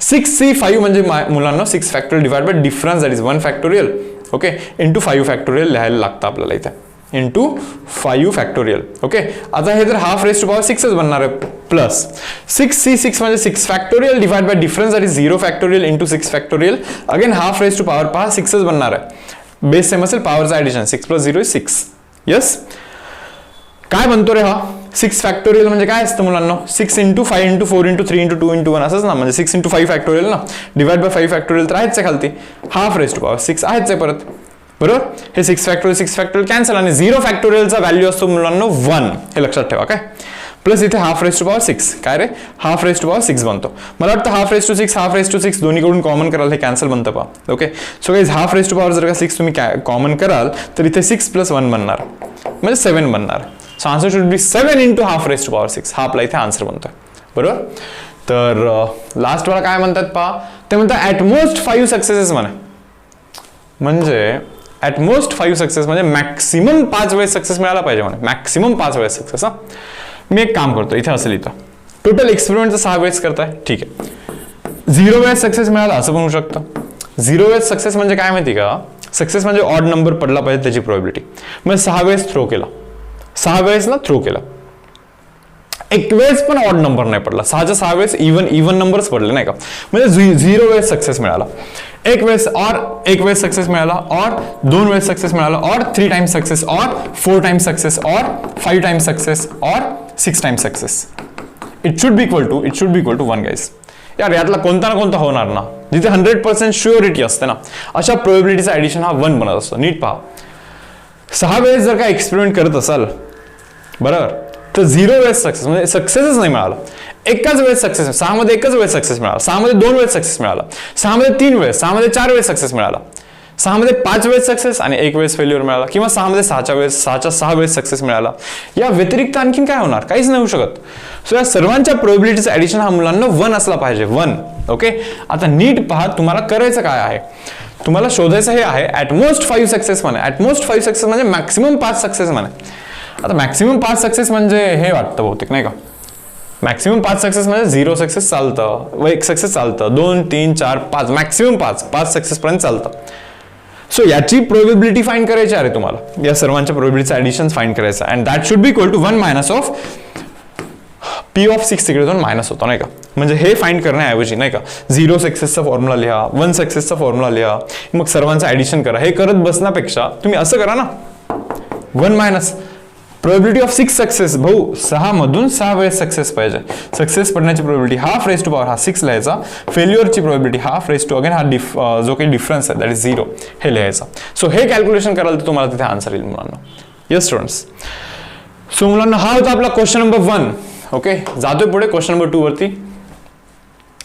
6C5 म्हणजे मुलांना 6 factorial divide by difference that is 1 factorial. Okay, into 5 factorial लिहायला लागतं आपल्याला इथे, इंटू 5 फॅक्टोरियल. ओके, आता हे तर हाफ रेस टू पॉवर 6च बनणार आहे. प्लस 6C6 म्हणजे 6 factorial divide by difference that is 0 factorial into 6 factorial. Again half raise to power पहा 6च बनणार आहे. बेस सेम असेल, पॉवरचा ऍडिशन 6 + 0 = 6. यस, काय बनतो रे हा 6 फॅक्टोरियल म्हणजे काय असतं मुलांना, 6 × 5 × 4 × 3 × 2 × 1 असंच ना. म्हणजे 6 × 5 फॅक्टोरियल ना, डिवाइड बाय 5 फॅक्टोरियल तर आहेच आहे खालती. हाफ रेस टू पॉवर 6 आहेच आहे परत, बरोबर. हे 6 फॅक्टोरियल कॅन्सल आणि 0 फॅक्टोरियलचा व्हॅल्यू असतो मुलांना 1. हे लक्षात ठेवा काय. प्लस इथे हाफ रेस टू पॉवर 6 काय रे, हाफ रेस टू पॉवर 6 बनतो. मला वाटतं half raise to 6 half raise to 6 दोन्हीकडून कॉमन कराल, हे कॅन्सल बनतं पहा. Okay, so guys half raise to power जर का 6 तुम्ही कॉमन कराल तर इथे 6 + 1 बनणार म्हणजे 7 बनणार. So answer should be 7 × half raise to power 6. हा आपला इथे आन्सर बनतोय, बरोबर. तर लास्ट वाला काय म्हणतात पहा, ते म्हणतात ॲट मोस्ट 5 सक्सेसेस म्हणा. म्हणजे ॲट मोस्ट 5 सक्सेस म्हणजे मॅक्सिमम 5 वेळेस सक्सेस मिळाला पाहिजे म्हणे. मॅक्सिमम 5 वेळेस सक्सेस. हा, मी एक काम करतो, इथे असं लिहितो, टोटल एक्सपेरिमेंटचं 6 वेळेस करताय, ठीक आहे. 0 वेळेस सक्सेस मिळाला असं बनवू शकतो. 0 वेळेस सक्सेस म्हणजे काय माहिती का, सक्सेस म्हणजे ऑड नंबर पडला पाहिजे त्याची प्रोबेबिलिटी. म्हणजे 6 वेळेस थ्रो केला, 6 वेळेस ना थ्रो केला, एक वेळेस पण ऑड नंबर नाही पडला. 6च्या 6 वेळेस इव्हन नंबर्स पडले, नाही का. म्हणजे 0 वेळेस सक्सेस मिळाला, एक वेळेस सक्सेस मिळाला, और 2 वेळेस सक्सेस मिळाला, और 3 टाइम्स सक्सेस, और 4 टाइम्स सक्सेस, और 5 टाइम्स सक्सेस, और 6 times success. It should be equal to 1 guys. यार यातला कोणता ना कोणता होणार ना, जिथे 100% शुअरिटी असते ना, अशा प्रोबेबिलिटीचा ऍडिशन हा 1 बनत असतो. नीट पहा, 6 वेळेस जर का एक्सपेरिमेंट करत असाल बरोबर, तर 0 वेळेस सक्सेस म्हणजे सक्सेसच नाही मिळाला. एकाच वेळेस सक्सेस, 6 मध्ये एकच वेळेस सक्सेस मिळाला, 6 मध्ये 2 वेळेस सक्सेस मिळाला, 6 मध्ये 3 वेळेस, 6 मध्ये 4 वेळेस सक्सेस मिळाला, 6 मध्ये 5 वेळेस सक्सेस आणि 1 वेळेस फेल्युअर मिळाला, किंवा 6 मध्ये 6 वेळेस सक्सेस मिळाला, या व्यतिरिक्त आणखीन काय होणार, काहीच नाही होऊ शकत. सो या सर्वांच्या प्रोबॅबिलिटीचं ऍडिशन हा मुलांना 1 असला पाहिजे, 1. ओके, आता नीट पहा तुम्हाला करायचं काय आहे. तुम्हाला शोधायचं हे आहे ॲटमोस्ट 5 सक्सेस म्हणे. ॲटमोस्ट 5 सक्सेस म्हणजे मॅक्सिमम 5 सक्सेस म्हणे. आता मॅक्सिमम 5 सक्सेस म्हणजे हे वाटतं बहुतेक नाही का, मॅक्सिमम 5 सक्सेस म्हणजे 0 सक्सेस चालतं, 1 सक्सेस चालतं, 2 3 4 5, मॅक्सिमम 5 सक्सेस पर्यंत चालतं. सो याची प्रोबॅबिलिटी फाइंड करायची आहे तुम्हाला, या सर्वांच्या प्रोबॅबिलिटीचं ऍडिशन फाइंड करायचं, and that should be equal to 1 minus of P of 6 तिकडे जाऊन मायनस होतो नाही का. म्हणजे हे फाइंड करण्याऐवजी नाही का 0 सक्सेसचा फॉर्म्युला लिहा, 1 सक्सेसचा फॉर्म्युला लिहा, मग सर्वांचं ऍडिशन करा, हे करत बसण्यापेक्षा तुम्ही असं करा ना, 1 मायनस प्रोबॅबिलिटी ऑफ 6 सक्सेस. भाऊ 6 मधून 6 वेळेस सक्सेस पाहिजे, सक्सेस पडण्याची probability half raise to power हा 6 लिहायचा, फेल्युअरची probability half raise to again हा जो काही डिफरन्स आहे दॅट इज 0 हे लिहायचा. सो हे कॅल्क्युलेशन कराल तर तुम्हाला तिथे आन्सर येईल मुलांना. येस स्टुडंट्स, सो मुलांना हा होता आपला क्वेश्चन नंबर 1. ओके, जातोय पुढे क्वेश्चन नंबर 2 वरती.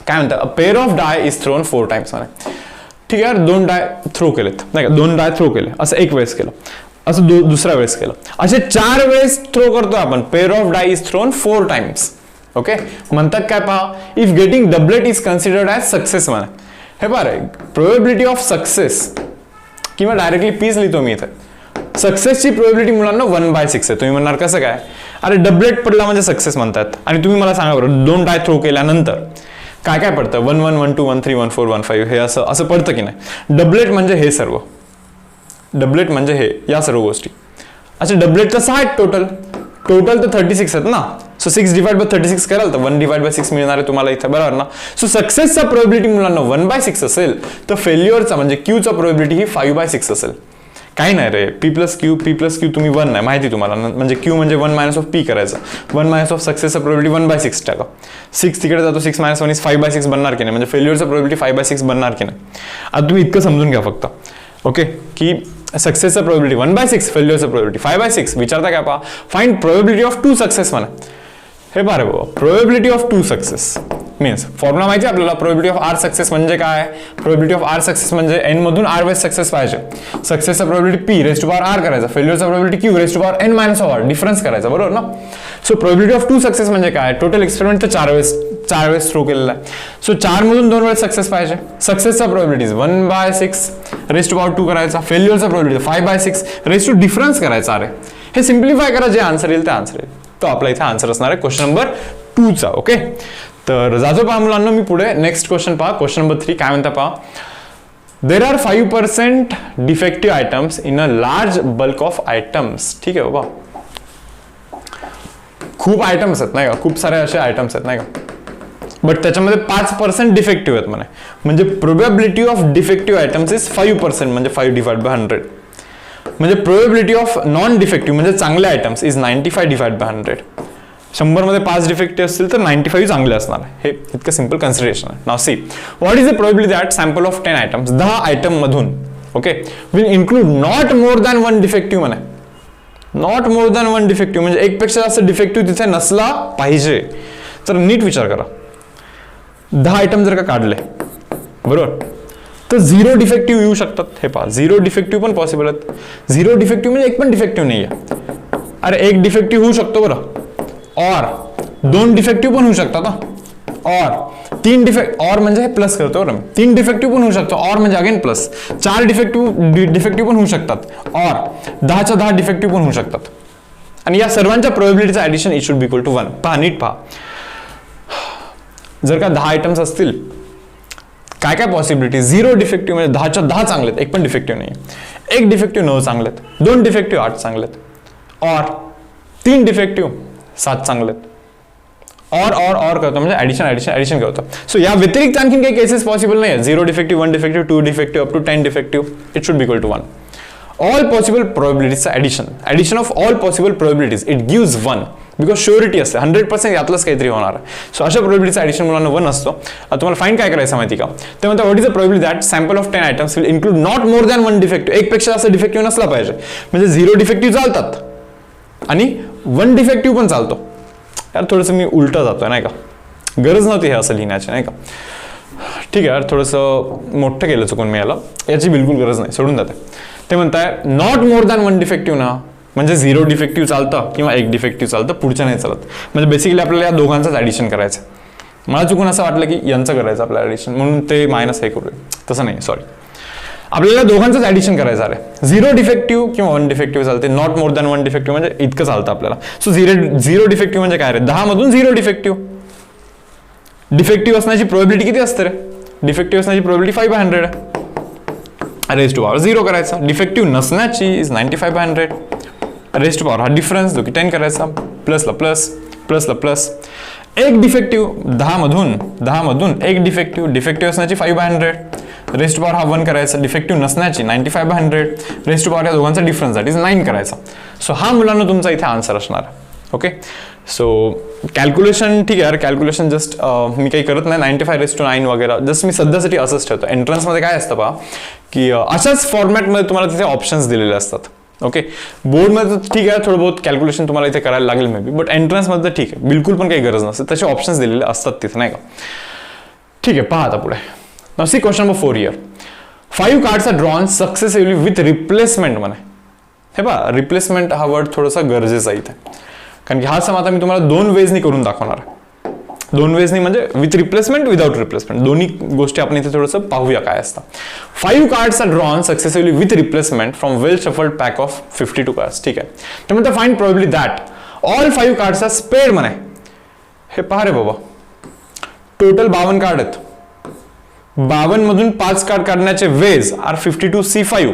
काय म्हणतात, a pair of die is thrown 4 times म्हणे. ठीक आहे, 2 डाय थ्रो केलेत नाही का, 2 डाय थ्रो केले, असं 1 वेळेस केलं, असं दुसऱ्या वेळेस केलं, असे 4 वेळेस थ्रो करतोय आपण. Pair of die is thrown 4 times. Okay, म्हणतात काय पहा, if getting doublet is considered as success म्हणे. हे पहा, प्रोबॅबिलिटी ऑफ सक्सेस किंवा डायरेक्टली पीच लिहितो मी इथे. सक्सेसची प्रोबॅबिलिटी मुलांना 1/6 आहे. तुम्ही म्हणणार कसं काय, अरे डबलेट पडला म्हणजे सक्सेस म्हणतात, आणि तुम्ही मला सांगा बरं 2 डाय थ्रो केल्यानंतर काय काय पडतं, 1 1 1 2 1 3 1 4 1 5 हे असं पडतं की नाही. डबलेट म्हणजे हे सर्व, डबलेट म्हणजे हे या सर्व गोष्टी. अच्छा, डबलेट तर 6 आहेत टोटल तर 36 आहेत ना. सो 6 डिवाइड बाय 36 कराल तर 1 डिवाइड बाय 6 मिळणार आहे तुम्हाला इथे, बरोबर ना. सो सक्सेसचा प्रोबॅबिलिटी मुलांना 1/6 असेल, तर फेल्युअरचा म्हणजे क्यूचा प्रोबॅबिलिटी ही 5/6 असेल. काही नाही रे, P प्लस क्यू तुम्ही 1 नाही माहिती तुम्हाला, म्हणजे क्यू म्हणजे 1 मायनस ऑफ P करायचं, 1 मायनस ऑफ सक्सेसचा प्रोबॅबिलिटी 1/6 टाका, 6 तिकडे जातो, 6 मायनस 1 इज 5/6 बनणार की नाही, म्हणजे फेल्युअरचा प्रोबॅबिलिटी 5/6 बनणार की नाही. आता तुम्ही इतकं समजून घ्या फक्त. ओके, की सक्सेसचा प्रोबॅबिलिटी 1/6, फेल्युअरचा प्रोबॅबिलिटी 5/6. विचारता काय पहा, फाइंड प्रोबॅबिलिटी ऑफ 2 सक्सेस म्हणा. हे पहा रे बाबा, probability of 2 success means formula माहिती आहे आपल्याला. प्रोबॅबिलिटी ऑफ R सक्सेस म्हणजे काय, प्रोबॅबिलिटी ऑफ R सक्सेस म्हणजे n मधून R वेळेस सक्सेस पाहिजे. सक्सेसचा probability P raise to power R करायचा, फेल्युअरचा probability Q raise to power n minus of R difference करायचा, बरोबर ना. सो प्रोबॅबिलिटी ऑफ 2 सक्सेस म्हणजे काय, टोटल एक्सपेरिमेंट तर 4 वेळेस थ्रो केलेला आहे. सो 4 मधून 2 वेळेस सक्सेस पाहिजे. सक्सेसचा प्रोबॅबिलिटी 1/6 रेज टू पॉवर 2 करायचा, फेल्युअरचा प्रोबॅबिलिटी 5/6 रेज टू डिफरन्स करायचा. अरे हे सिम्प्लिफाय करा, जे आन्सर येईल ते आन्सर येईल. तो आपला इथे आन्सर असणार आहे क्वेश्चन नंबर 2 चा. ओके, तर जातो पहा मुलांना मी पुढे. नेक्स्ट क्वेश्चन पहा, क्वेश्चन नंबर 3 काय म्हणता पहा. There are 5% defective items in a large bulk of items. ठीक आहे बाबा, खूप आयटम्स आहेत नाही का, खूप सारे असे आयटम्स आहेत नाही का, बट त्याच्यामध्ये 5% डिफेक्टिव्ह आहेत म्हणे. म्हणजे probability of defective items is 5%, म्हणजे 5 डिवाइड बाय 100. म्हणजे प्रोबॅबिलिटी ऑफ नॉन डिफेक्टिव्ह म्हणजे चांगले आयटम्स इज 95 डिवाइड बाय 100. 100 मध्ये 5 डिफेक्टिव्ह असतील तर 95 चांगले असणार आहे. हे इतकं सिंपल कन्सिडरेशन आहे. Now see, what is the probability that sample of 10 items, 10 item मधून okay will include not more than 1 defective म्हणे. नॉट मोर दॅन 1 डिफेक्टिव्ह म्हणजे एकपेक्षा जास्त डिफेक्टिव्ह तिथे नसला पाहिजे. तर नीट विचार करा, 10 आयटम जर का काढले बरोबर, तर 0 डिफेक्टिव्ह येऊ शकतात. हे पहा, 0 डिफेक्टिव्ह पण पॉसिबल आहेत. 0 डिफेक्टिव्ह म्हणजे एक पण डिफेक्टिव्ह नाही आहे. अरे 1 डिफेक्टिव्ह होऊ शकतो बरं, और 2 डिफेक्टिव्ह पण होऊ शकतात ना, और 3 डिफेक्ट, और म्हणजे हे प्लस करतो बरं, 3 डिफेक्टिव्ह पण होऊ शकतो, और म्हणजे अगेन प्लस, 4 डिफेक्टिव्ह पण होऊ शकतात, और 10च्या 10 डिफेक्टिव्ह पण होऊ शकतात. आणि या सर्वांच्या प्रोबॅबिलिटीचं addition it should be equal to 1. पहा नीट पहा, जर का 10 आयटम्स असतील, काय काय पॉसिबिलिटी, 0 डिफेक्टिव्ह म्हणजे 10च्या 10 चांगलेत, एक पण डिफेक्टिव्ह नाही, 1 डिफेक्टिव्ह 9 चांगलेत, 2 डिफेक्टिव्ह 8 चांगलेत, और 3 डिफेक्टिव्ह 7 चांगलेत, और करतो म्हणजे ऍडिशन करतो. सो या व्यतिरिक्त आणखीन काही केसेस पॉसिबल नाही आहे. 0 defective, 1 defective, 2 defective up to 10 defective, it should be equal to 1. All possible प्रोबॅबिलिटीजचं addition of all possible probabilities it gives 1, because surety असते 100% यातलंच काहीतरी होणार आहे. सो अशा प्रोबॅबिलिटीचं ऍडिशन मुलांना 1 असतो. तुम्हाला फाईंड काय करायचं माहिती का, ते म्हणतात what is the probability that sample of 10 items will include not more than 1 defective. एक पेक्षा जास्त डिफेक्टिव्ह नसला पाहिजे. म्हणजे 0 डिफेक्टिव्ह चालतात आणि 1 डिफेक्टिव्ह पण चालतो. यार थोडंसं मी उलटं जातोय नाही का, गरज नव्हती हे असं लिहिण्याची नाही का. ठीक आहे यार, थोडंसं मोठं केलं चुकून मी याला, याची बिलकुल गरज नाही, सोडून जाते. ते म्हणताय नॉट मोर दॅन 1 डिफेक्टिव्ह ना, म्हणजे 0 डिफेक्टिव्ह चालतं किंवा 1 डिफेक्टिव्ह चालतं, पुढच्या नाही चालत. म्हणजे बेसिकली आपल्याला या दोघांचंच ॲडिशन करायचं. मला चुकून असं वाटलं की यांचं करायचं आपल्याला ॲडिशन, म्हणून ते मायनस हे करूया. तसं नाही, सॉरी, आपल्याला दोघांचंच ॲडिशन करायचं आहे. 0 डिफेक्टिव्ह किंवा 1 डिफेक्टिव्ह चालते, नॉट मोर दॅन 1 डिफेक्टिव्ह म्हणजे इतकं चालतं आपल्याला. सो 0 डिफेक्टिव्ह म्हणजे काय रे, 10 मधून 0 डिफेक्टिव्ह. डिफेक्टिव्ह असण्याची प्रोबॅबिलिटी किती असते रे, डिफेक्टिव्ह असण्याची प्रोबॅबिलिटी 5/100 आहे. रेज टू पॉवर 0 करायचा. डिफेक्टिव्ह नसण्याची इज 95/100. रेज टू पॉवर हा डिफरन्स जो की 10 करायचा, प्लसला प्लस प्लसला प्लस. एक डिफेक्टिव्ह 10 मधून एक डिफेक्टिव्ह असण्याची 5/100. रेज टू पॉवर हा 1 करायचा. डिफेक्टिव्ह नसण्याची 95/100. रेज टू पॉवर या दोघांचा डिफरन्स दॅट इज 9 करायचा. सो हा मुलांना तुमचा इथे आन्सर असणार. ओके, सो कॅल्क्युलेशन ठीक आहे यार, कॅल्क्युलेशन जस्ट मी काही करत नाही, 95/9 वगैरे जस्ट मी सध्यासाठी असंच ठेवतो. एंट्रन्समध्ये काय असतं पहा की अशाच फॉर्मॅटमध्ये तुम्हाला तिथे ऑप्शन्स दिलेले असतात. ओके, बोर्डमध्ये ठीक आहे थोडं बहुत कॅल्क्युलेशन तुम्हाला इथे करायला लागेल मे बी, बट एंट्रन्समध्ये ठीक आहे, बिलकुल पण काही गरज नसते, तसे ऑप्शन्स दिलेले असतात तिथे, नाही का. ठीक आहे, पहा आता पुढे. Now see question number 4 here. 5 cards are drawn successively with replacement म्हणे. हे पहा, रिप्लेसमेंट हा वर्ड थोडासा गरजेचा इथे, कारण की हा सम आता मी तुम्हाला 2 वेजनी करून दाखवणार. 2 वेजनी म्हणजे विथ रिप्लेसमेंट, विदाउट रिप्लेसमेंट, दोन्ही गोष्टी आपण इथे थोडंसं पाहूया काय असतं. 5 cards are drawn successively with replacement from well shuffled pack of 52 cards. ठीक आहे, तर म्हणतात find probability that all 5 cards are spade म्हणे. हे पहा रे बाबा, टोटल 52 कार्ड आहेत. 52 मधून 5 कार्ड काढण्याचे वेज आर 52C5.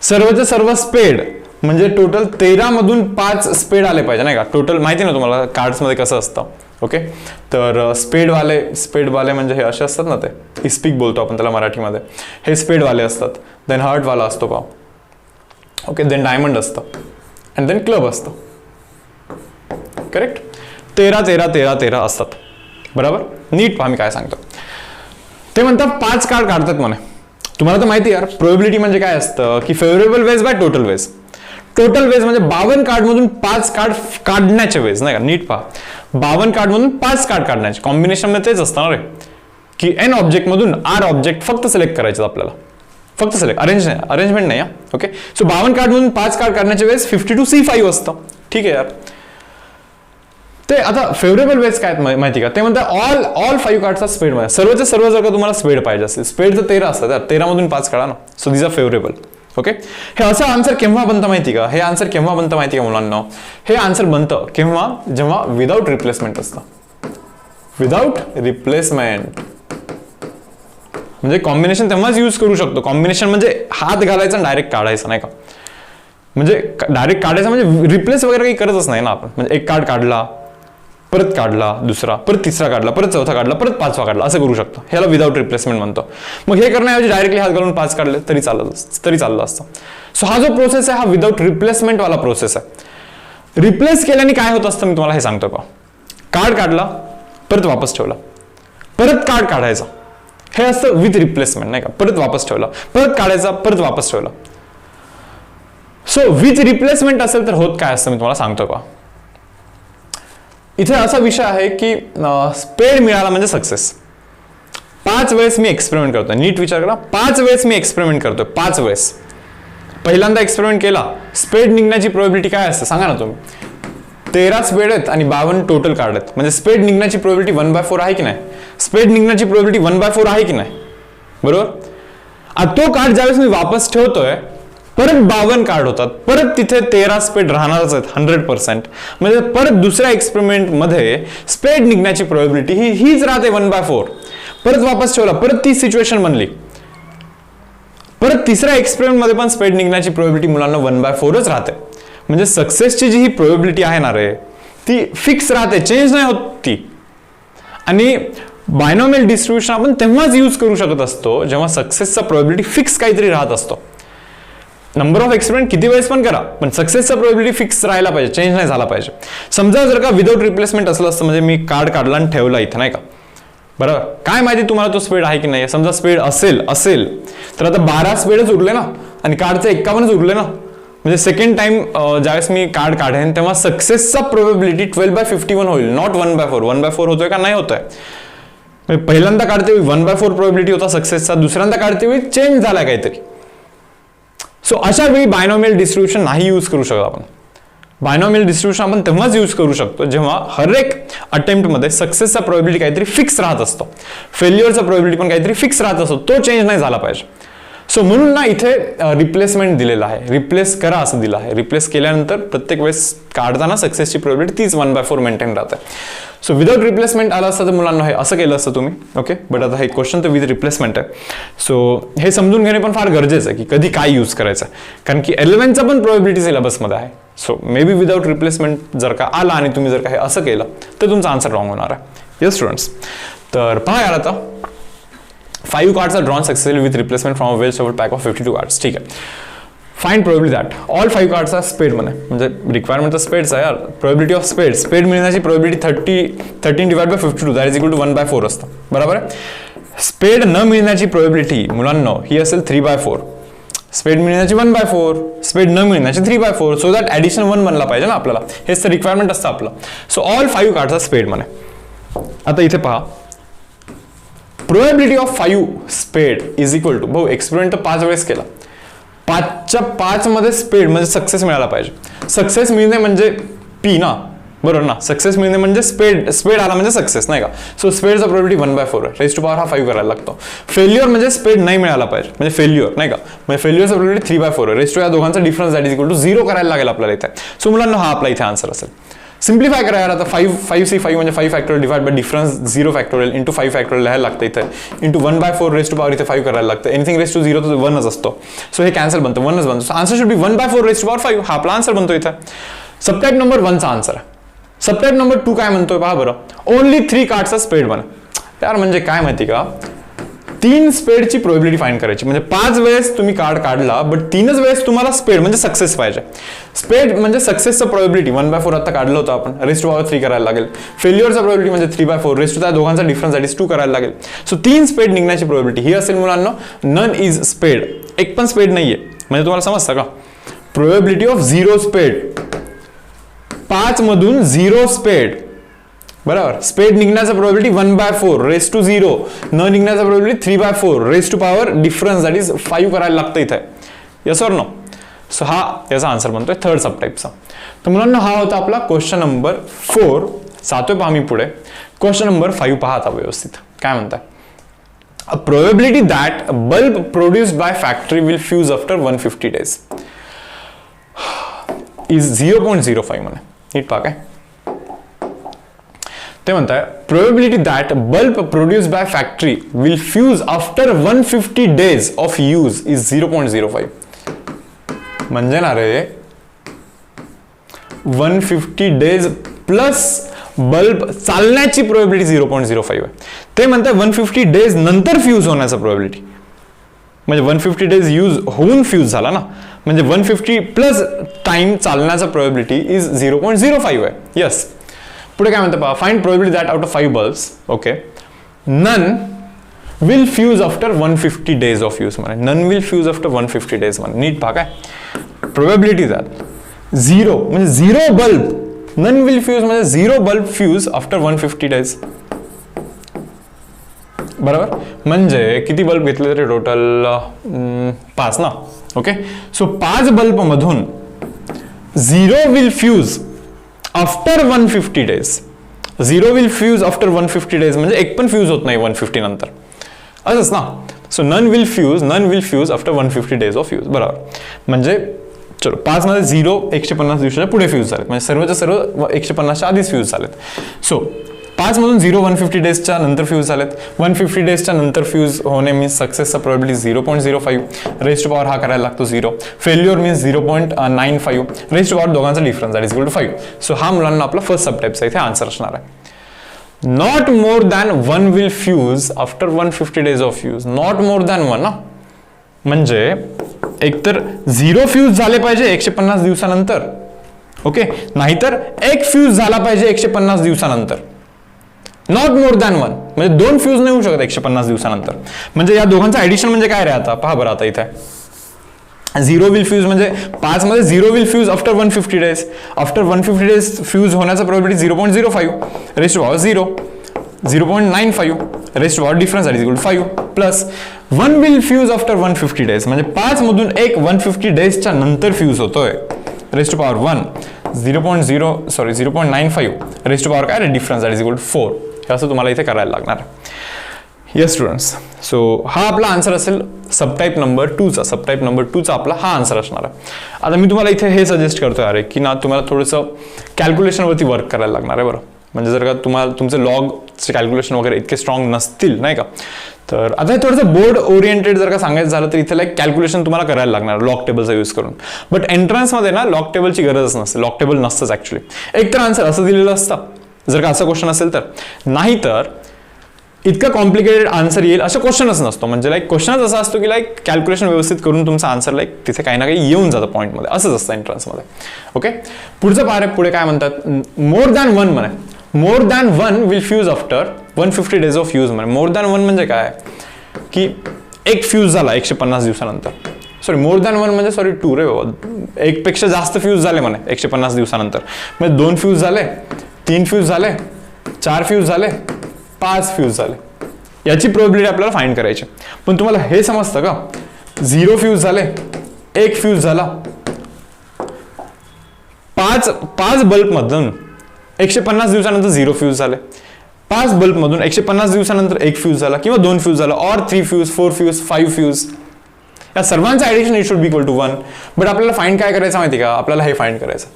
सर्वचे सर्व स्पेड म्हणजे टोटल 13 मधून 5 स्पेड आले पाहिजे, नाही का. टोटल माहिती ना तुम्हाला कार्ड्समध्ये कसं असतं. ओके, तर स्पेडवाले म्हणजे हे असे असतात ना, ते इस्पिक बोलतो आपण त्याला मराठीमध्ये. हे स्पेडवाले असतात. देन हार्टवाला असतो पहा. ओके, देन डायमंड असतं अँड देन क्लब असतं. करेक्ट, 13 असतात. बरोबर, नीट पहा मी काय सांगतो. ते म्हणतात 5 कार्ड काढतात म्हणे. तुम्हाला तर माहिती यार, प्रोबॅबिलिटी म्हणजे काय असतं की favourable ways by total ways. Total ways म्हणजे 52 कार्ड मधून 5 कार्ड काढण्याचे वेज, नाही का. नीट पहा, 52 कार्ड मधून 5 कार्ड काढण्याचे कॉम्बिनेशन मध्ये तेच असतं रे की एन ऑब्जेक्ट मधून आर ऑब्जेक्ट फक्त सिलेक्ट करायचे आपल्याला, फक्त सिलेक्ट, अरेंजमेंट नाही. ओके, सो 52 कार्ड मधून 5 कार्ड काढण्याचे वेज 52C5 असतं. ठीक आहे यार. ते आता फेवरेबल वेज काय माहिती का, ते म्हणतात ऑल 5 कार्ड्सचा स्पेड मध्ये, सर्वचे सर्व जर का तुम्हाला स्पेड पाहिजे असेल, स्पेड तर 13 असतात यार, 13 मधून 5 काढा ना. So this are favourable. Okay, हे असं आन्सर केव्हा बनतं माहिती का, हे आन्सर केव्हा बनतं माहिती का मुलांना, हे आन्सर बनतं केव्हा, जेव्हा विदाउट रिप्लेसमेंट असतं. विदाउट रिप्लेसमेंट म्हणजे कॉम्बिनेशन तेव्हाच यूज करू शकतो. कॉम्बिनेशन म्हणजे हात घालायचा आणि डायरेक्ट काढायचं, नाही का. म्हणजे डायरेक्ट काढायचं म्हणजे रिप्लेस वगैरे काही करतच नाही ना आपण. म्हणजे एक कार्ड काढला, परत काढला दुसरा, परत तिसरा काढला, परत चौथा काढला, परत 5वा काढला, असं करू शकतो. ह्याला विदाउट रिप्लेसमेंट म्हणतो. मग हे करण्याऐवजी डायरेक्टली हात घालून 5 काढले तरी चाललं असतं. सो हा जो प्रोसेस आहे हा विदाउट रिप्लेसमेंट वाला प्रोसेस आहे. रिप्लेस केल्याने काय होत असतं मी तुम्हाला हे सांगतो का. कार्ड काढला, परत वापस ठेवला, परत कार्ड काढायचा, हे असतं विथ रिप्लेसमेंट, नाही का. परत वापस ठेवला, परत काढायचा, परत वापस ठेवला. सो विथ रिप्लेसमेंट असेल तर होत काय असतं मी तुम्हाला सांगतो का. इथे असा विषय आहे की स्पेड मिळाला म्हणजे सक्सेस. 5 वेळेस मी एक्सपेरिमेंट करतोय, नीट विचार करा. 5 वेळेस मी एक्सपेरिमेंट करतोय, 5 वेळेस. पहिल्यांदा एक्सपेरिमेंट केला, स्पेड निघण्याची प्रोबॅबिलिटी काय असते सांगा ना तुम्ही. 13 स्पेड आहेत आणि 52 टोटल कार्ड आहेत, म्हणजे स्पेड निघण्याची प्रोबॅबिलिटी 1/4 आहे की नाही. स्पेड निघण्याची प्रोबॅबिलिटी 1/4 आहे की नाही, बरोबर. आता तो कार्ड ज्यावेळेस मी वापस ठेवतोय, परत 52 कार्ड होतात, परत तिथे 13 स्पेड राहणारच आहेत 100%. म्हणजे परत दुसऱ्या एक्सपेरिमेंट मध्ये स्पेड निघण्याची प्रोबॅबिलिटी हीच राहते 1/4. परत वापस ठेवला, परत ती सिच्युएशन बनली. परत तिसऱ्या एक्सपेरिमेंट मध्ये पण स्पेड निघण्याची प्रोबॅबिलिटी मुलांना 1/4च राहते. म्हणजे सक्सेसची जी ही प्रोबॅबिलिटी आहे ना रे, ती फिक्स राहते, चेंज नाही होत ती. आणि बायनॉमियल डिस्ट्रीब्युशन आपण तेव्हाच यूज करू शकत असतो जेव्हा सक्सेसचा प्रोबॅबिलिटी फिक्स काहीतरी राहत असतो. नंबर ऑफ एक्सपेरिमेंट किती वेळेस पण करा, पण सक्सेसचा प्रोबॅबिलिटी फिक्स राहायला पाहिजे, चेंज नाही झाला पाहिजे. समजा जर का विदाउट रिप्लेसमेंट असलं असतं, म्हणजे मी कार्ड काढला आणि ठेवला इथे, नाही का. बरोबर, काय माहिती तुम्हाला तो स्पेड आहे की नाही. समजा स्पेड असेल तर आता 12 स्पेडच उरले ना, आणि कार्डचे 51च उरले ना. म्हणजे सेकंड टाइम ज्यावेळेस मी कार्ड काढेन तेव्हा सक्सेसचा प्रोबॅबिलिटी 12/51 होईल, नॉट 1/4. 1/4 होतोय का नाही होतोय. पहिल्यांदा काढते वेळी 1/4 प्रोबॅबिलिटी होता सक्सेसचा, दुसऱ्यांदा काढते वेळी चेंज झाला काहीतरी. सो अशा वेळी बायनॉमियल डिस्ट्रीब्युशन नाही यूज करू शकत आपण. बायनॉमियल डिस्ट्रीब्युशन आपण तेव्हाच यूज करू शकतो जेव्हा हर एक अटेम्प्टमध्ये सक्सेसचा प्रोबॅबिलिटी काहीतरी फिक्स राहत असतो, फेल्युअरचा प्रोबॅबिलिटी पण काहीतरी फिक्स राहत असतो, तो चेंज नाही झाला पाहिजे. सो म्हणून ना इथे रिप्लेसमेंट दिलेला आहे, रिप्लेस करा असं दिलं आहे. रिप्लेस केल्यानंतर प्रत्येक वेळेस काढताना सक्सेसची प्रोबॅबिलिटी तीच 1/4 मेंटेन राहते. सो विदाउट रिप्लेसमेंट आलं असतं तर मुलांना हे असं केलं असतं तुम्ही. ओके, बट आता हे क्वेश्चन तर विथ रिप्लेसमेंट आहे. सो हे समजून घेणे पण फार गरजेचं आहे की कधी काय यूज करायचं आहे, कारण की 11चा पण प्रोबॅबिलिटी सिलेबसमध्ये आहे. So may be without replacement जर का आला आणि तुम्ही जर का हे असं केलं तर तुमचा आन्सर रॉंग होणार आहे. येस स्टुडंट्स, तर पहा यार आता 5 cards are drawn successfully with replacement from a well shuffled pack of 52 cards. ठीक आहे, find probability that all 5 cards are spade म्हणे, म्हणजे रिक्वायरमेंट तर स्पेड्स आहे यार. प्रोबॅबिलिटी ऑफ स्पेड मिळण्याची probability 13 divide by 52 that is equal to 1/4 असतं, बरोबर आहे. स्पेड न मिळण्याची प्रोबॅबिलिटी मुलांना ही असेल 3/4. स्पेड मिळण्याची 1/4, स्पेड न मिळण्याची 3/4. सो दॅट ॲडिशन 1 बनला पाहिजे ना आपल्याला, हेच तर रिक्वायरमेंट असतं आपलं. So all 5 cards are spade म्हणे. आता इथे पहा, प्रोबॅबिलिटी ऑफ 5 स्पेड इज इक्वल टू, भाऊ एक्सपेरिमेंट तर 5 वेळेस केला, 5च्या 5 मध्ये स्पेड म्हणजे सक्सेस मिळाला पाहिजे. सक्सेस मिळणे म्हणजे पी ना, बरोबर ना. सक्सेस मिळणे म्हणजे स्पेड आला म्हणजे सक्सेस, नाही का. सो स्पेडचा प्रोबॅबिलिटी 1/4 आहे. रेज टू पॉवर हा 5 करायला लागतो. फेल्युअर म्हणजे स्पेड नाही मिळाला पाहिजे म्हणजे फेल्युअर, नाही का. म्हणजे फेल्युअरचा प्रोबॅबिलिटी 3/4 आहे. रेज टू या दोघांचा difference that is equal to 0 करायला लागेल आपल्याला इथे. सो मुलांना हा आपला इथे आन्सर असेल. सिम्प्लिफाय करा यार आता. 5 म्हणजे 5 factorial divide by difference 0 factorial into 5 factorial लिहायला लागतं इथे, इंटू 1/4 रेज टू पॉवर इथे 5 करायला लागतं. एनिथिंग रेज टू 0 तर 1च असतो. सो हे कॅन्सल बनतं, 1च बनतो. So answer should be 1/4 raise to power 5. हा आपला आन्सर बनतो इथे. सबटाइप नंबर 1चा आन्सर आहे. सबटाइप नंबर 2 काय म्हणतोय पहा बरं, ओनली 3 कार्ड्सचा स्पेड बना. यार म्हणजे काय माहिती का, 3 स्पेडची प्रोबॅबिलिटी फाइंड करायची. म्हणजे 5 वेळेस तुम्ही कार्ड काढला बट 3च वेळेस तुम्हाला स्पेड म्हणजे सक्सेस पाहिजे. स्पेड म्हणजे सक्सेसचं प्रोबॅबिलिटी 1/4 आता काढलं होतं आपण, रेज टू पॉवर 3 करायला लागेल. फेल्युअरचा प्रोबॅबिलिटी म्हणजे 3/4 रेज टू त्या दोघांचा डिफरन्स दॅट इज 2 करायला लागेल. सो 3 स्पेड निघण्याची प्रोबॅबिलिटी ही असेल मुलांना नन इज स्पेड. एक पण स्पेड नाहीये म्हणजे तुम्हाला समजतं का. प्रोबॅबिलिटी ऑफ 0 स्पेड, 5 मधून 0 स्पेड, बरोबर. स्पेड निघण्याचा प्रोबॅबिलिटी 1/4 रेज टू 0, न निघण्याचा probability 3/4 raise to power difference that is 5 करायला लागतं इथे. Yes or no. सो हा याचा आन्सर बनतोय थर्ड सब टाइपचा. तर मुलांना हा होता आपला क्वेश्चन नंबर 4. जातोय पहा मी पुढे. क्वेश्चन नंबर 5 पहा आता व्यवस्थित काय म्हणताय. A probability that a bulb produced by factory will fuse after 150 days is 0.05 म्हणे. नीट पहा काय ते म्हणताय. Probability that bulb produced by factory will fuse after 150 days of use is 0.05. म्हणजे ना रे 150 days प्लस बल्ब चालण्याची प्रोबॅबिलिटी 0.05 आहे. ते म्हणतात 150 days नंतर फ्यूज होण्याचा प्रोबॅबिलिटी, म्हणजे 150 days यूज होऊन फ्यूज झाला ना, म्हणजे 150 प्लस टाइम चालण्याचा प्रोबॅबिलिटी इज 0.05 आहे. यस. पुढे काय म्हणतं पहा. Find probability that out of 5 bulbs okay none will fuse after 150 days of use म्हणे. None will fuse after 150 days म्हणे. नीट पहा काय. प्रोबॅबिलिटी दॅट 0 म्हणजे 0 बल्ब, नन विल फ्यूज म्हणजे 0 बल्ब फ्यूज आफ्टर 150 days, बरोबर. म्हणजे किती बल्ब घेतले तरी टोटल 5 ना. ओके. सो 5 बल्ब मधून 0 will fuse after 150 days. 0 will fuse after 150 days म्हणजे एक पण फ्यूज होत नाही 150 नंतर, असंच ना. So none will fuse after 150 days of use, बरोबर. म्हणजे चलो 5 मध्ये 0 150 दिवसाच्या पुढे फ्यूज झालेत, म्हणजे सर्वच्या सर्व 150च्या आधीच फ्यूज झालेत. सो 5 मधून 0 150 daysच्या नंतर फ्यूज झालेत. 150 daysच्या नंतर फ्यूज होणे मीन्स सक्सेसचा प्रोबॅबिलिटी 0.05 रेज टू पॉवर हा करायला लागतो 0. Failure means 0.95 raise to power दोघांचा difference that is equal to 5. So हा मुलांना आपला फर्स्ट सब टाइपचा इथे आन्सर असणार आहे. Not more than 1 will fuse after 150 days of use. Not more than 1 ना, म्हणजे एकतर 0 फ्यूज झाले पाहिजे 150 दिवसानंतर, ओके, नाहीतर एक फ्यूज झाला पाहिजे 150 दिवसानंतर. नॉट मोर दॅन 1 म्हणजे 2 फ्यूज नाही होऊ शकत 150 दिवसानंतर. म्हणजे या दोघांचं ऍडिशन म्हणजे काय रे. आता पहा बरं. आता इथे 0 विल फ्यूज म्हणजे 5 मध्ये 0 will fuse after 150 days. After 150 days fuse होण्याचा probability 0.05 raise to power 0. 0.95 raised power difference that is equal to 5 plus 1 will fuse after 150 days, म्हणजे 5 मधून एक 150 डेजच्या नंतर फ्यूज होतोय रेस्ट पॉवर 0.95 रेस्ट पॉवर काय difference that is equal to 4. हे असं तुम्हाला इथे करायला लागणार. येस स्टुडंट्स, सो हा आपला आन्सर असेल सबटाईप नंबर 2चा. सबटाईप नंबर 2चा आपला हा आन्सर असणार आहे. आता मी तुम्हाला इथे हे सजेस्ट करतोय अरे की ना तुम्हाला थोडंसं कॅल्क्युलेशनवरती वर्क करायला लागणार आहे बरं. म्हणजे जर का तुम्हाला तुमचे लॉगचे कॅल्क्युलेशन वगैरे इतके स्ट्रॉंग नसतील नाही का, तर आता हे थोडंसं बोर्ड ओरिएंटेड जर का सांगायचं झालं तर इथे लाईक कॅल्क्युलेशन तुम्हाला करायला लागणार लॉग टेबलचा यूज करून. बट एंट्रन्समध्ये ना लॉग टेबलची गरजच नसते, लॉग टेबल नसतंच ॲक्च्युली. एक तर आन्सर असं दिलेलं असतं जर का असा क्वेश्चन असेल तर, नाही तर इतका कॉम्प्लिकेटेड आन्सर येईल असं क्वेश्चनच नसतो. म्हणजे लाईक क्वेश्चनच असा असतो की लाईक कॅल्क्युलेशन व्यवस्थित करून तुमचा आन्सर लाईक तिथे काही ना काही येऊन जातं पॉईंटमध्ये, असंच असतं एंट्रन्समध्ये. ओके, पुढचं पाहरे पुढे काय म्हणतात, मोर दॅन 1 म्हणे. More than 1 will fuse after 150 days of use म्हणे. मोर दॅन 1 म्हणजे काय की एक फ्यूज झाला 150 दिवसानंतर. सॉरी, मोर दॅन 1 म्हणजे सॉरी 2 रे बाबा, एकपेक्षा जास्त फ्यूज झाले म्हणे 150 दिवसानंतर. म्हणजे 2 फ्यूज झाले, 3 फ्यूज झाले, 4 फ्यूज झाले, 5 फ्यूज झाले. याची प्रोबॅबिलिटी आपल्याला फाइंड करायची. पण तुम्हाला हे समजतं का, 0 फ्यूज झाले, 1 फ्यूज झाला, 5 बल्बमधून 150 दिवसानंतर 0 फ्यूज झाले, 5 बल्बमधून 150 दिवसानंतर 1 फ्यूज झाला किंवा 2 फ्यूज झाला, और 3 फ्यूज, 4 फ्यूज, 5 फ्यूज, या सर्वांचं addition it should be equal to 1. But आपल्याला फाइंड काय करायचं माहिती का, आपल्याला हे फाइंड करायचं.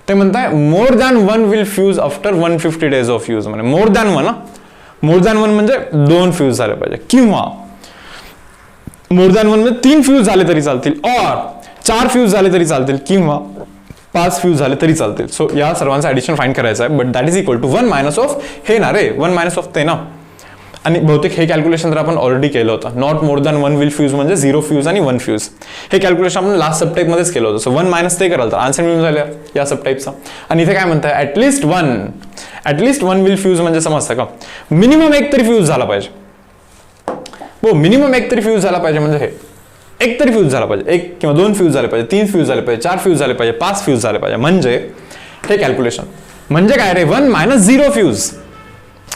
ते म्हणताय मोर than 1 will fuse after 150 days of use. म्हणजे मोर दॅन 1, मोर दॅन 1 म्हणजे 2 फ्यूज झाले पाहिजे, किंवा मोर दॅन 1 म्हणजे 3 फ्यूज झाले तरी चालतील, और 4 फ्यूज झाले तरी चालतील, किंवा 5 फ्यूज झाले तरी चालतील. सो या सर्वांचं ऍडिशन फाइंड करायचं आहे. But that is equal to 1 minus of हे ना रे, 1 मायनस ऑफ ते ना. आणि बहुतेक हे कॅल्क्युलेशन तर आपण ऑलरेडी केलं होतं. Not more than 1 will fuse म्हणजे 0 फ्यूज आणि 1 फ्यूज. हे कॅल्क्युलेशन आपण लास्ट सबटाईप मध्येच केलं होतं. सो 1 मायनस ते कराल तर आन्सर मिळून झालं या सबटाईपचा. आणि इथे काय म्हणताय, ऍटलिस्ट वन विल फ्यूज म्हणजे समजतं का, मिनिमम एक तरी फ्यूज झाला पाहिजे. हो, मिनिमम एक तरी फ्यूज झाला पाहिजे म्हणजे हे एक तरी फ्यूज झाला पाहिजे, 1 किंवा 2 फ्यूज झाले पाहिजे, 3 फ्यूज झाले पाहिजे, 4 फ्यूज झाले पाहिजे, 5 फ्यूज झाले पाहिजे. म्हणजे हे कॅल्क्युलेशन म्हणजे काय रे, 1 मायनस 0 फ्यूज.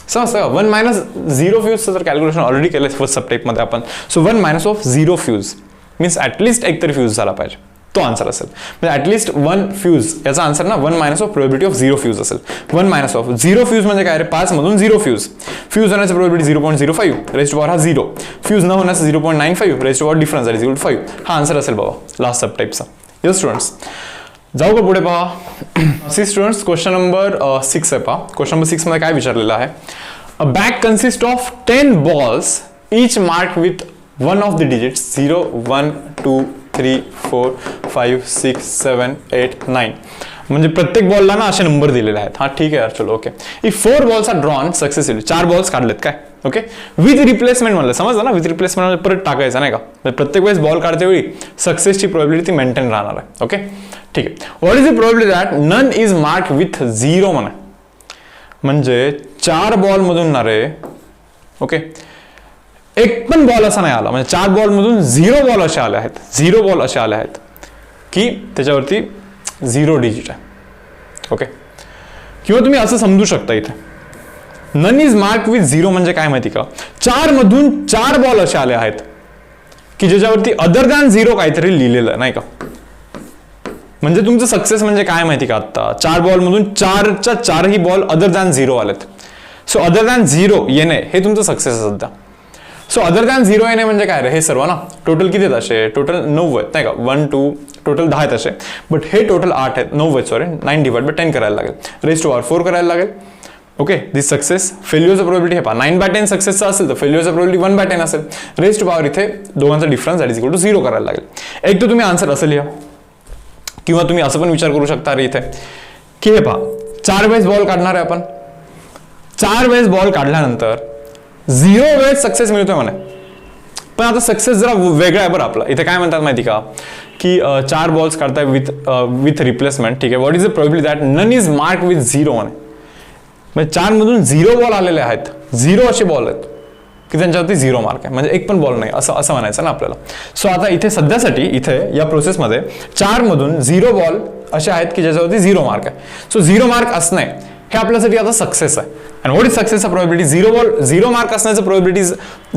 समजतं का, 1 मायनस 0 फ्यूजचं जर कॅल्क्युलेशन ऑलरेडी केलं फर्स्ट सबटाईपमध्ये आपण. So 1 minus of 0 fuse means at least एक तरी फ्यूज झाला पाहिजे, तो आन्सर असेल. म्हणजे ऍटलिस्ट 1 फ्यूज याचा आन्सर ना 1 minus of probability of 0 fuse असेल. 1 मायनस ऑफ 0 फ्यूज म्हणजे काय रे, 5 मधून 0 फ्यूज. फ्यूज होण्याची प्रोबॅबिलिटी 0.05 रेस्ट पॉवर हा 0. फ्यूज न होण्याचं 0.95 raised power difference that is equal to 5. हा आन्सर असेल बाबा लास्ट सबटाईपचा. येस स्टुडंट्स, जाऊ का पुढे पहा. सी स्टुडंट्स, क्वेश्चन नंबर 6 आहे पहा. क्वेश्चन नंबर 6 मध्ये काय विचारलेलं आहे, a bag consist of 10 balls each marked with one of the digits 0, 1, 2, 3, 4, 5, 6, 7, 8, 9. म्हणजे प्रत्येक बॉलला ना असे नंबर दिलेले आहेत. हा ठीक आहे यार, चलो okay. If 4 balls are drawn successfully, 4 balls काढलेत काय, ओके, विथ रिप्लेसमेंट म्हणलं, समजलं ना, विथ रिप्लेसमेंट म्हणजे परत टाकायचं नाही का. प्रत्येक वेळेस बॉल काढते वेळी सक्सेसची प्रोबॅबिलिटी मेंटेन राहणार आहे. ओके, ठीक आहे. What is the probability that none is marked with 0 म्हणा. म्हणजे 4 बॉल मधून ना रे, ओके, एक पण बॉल असा नाही आला. म्हणजे 4 बॉल मधून 0 बॉल असे आले आहेत, 0 बॉल असे आले आहेत की त्याच्यावरती 0 डिजिट आहे. ओके, किंवा तुम्ही असं समजू शकता इथे नन इज मार्क विथ 0 म्हणजे काय माहिती का, 4 मधून 4 बॉल असे आले आहेत की ज्याच्यावरती अदर दॅन 0 काहीतरी लिहिलेलं आहे नाही का. म्हणजे तुमचं सक्सेस म्हणजे काय माहिती का, आता 4 बॉल मधून 4च्या 4ही बॉल अदर दॅन 0 आलेत. सो अदर दॅन 0 येणे हे तुमचं सक्सेस आहे सध्या. सो अदर दॅन 0 येणे म्हणजे काय रे, हे सर्व ना टोटल किती आहेत असे, टोटल 9 आहेत नाही का, 1 2 टोटल 10 आहेत असे. बट हे टोटल 8 आहेत, 9 आहेत सॉरी, 9 डिवाइड बाय 10 करायला लागेल, रेस्ट टू पॉवर 4 करायला लागेल. ओके, दिस सक्सेस. फेल्युअरचं प्रोबॅबिलिटी हे पहा 9/10 सक्सेसचं असेल तर फेल्युअरचं प्रोबॅबिलिटी 1/10 असेल. रेस्ट टू पॉवर इथे दोघांचा difference that is equal to 0 करायला लागेल. एक तर तुम्ही आन्सर असं लिहा, किंवा तुम्ही असं पण विचार करू शकता रे इथे की हे पहा 4 वेळेस बॉल काढणार आहे आपण, 4 वेळेस बॉल काढल्यानंतर 0 वेळेस सक्सेस मिळतोय म्हणे. पण आता सक्सेस जरा वेगळा आहे बरं आपला. इथे काय म्हणतात माहिती का की 4 बॉल्स काढताय विथ रिप्लेसमेंट, ठीक आहे. What is the probability that none is mark with 0 म्हणे. म्हणजे 4 मधून 0 बॉल आलेले आहेत, 0 असे बॉल आहेत की त्यांच्यावरती 0 मार्क आहे, म्हणजे एक पण बॉल नाही असं म्हणायचं ना आपल्याला. सो आता इथे सध्यासाठी इथे या प्रोसेसमध्ये 4 मधून 0 बॉल असे आहेत की ज्याच्यावरती 0 मार्क आहे. सो 0 मार्क असणे हे आपल्यासाठी आता सक्सेस आहे. आणि what is success probability? Zero mark असण्याचं प्रोबॅबिलिटी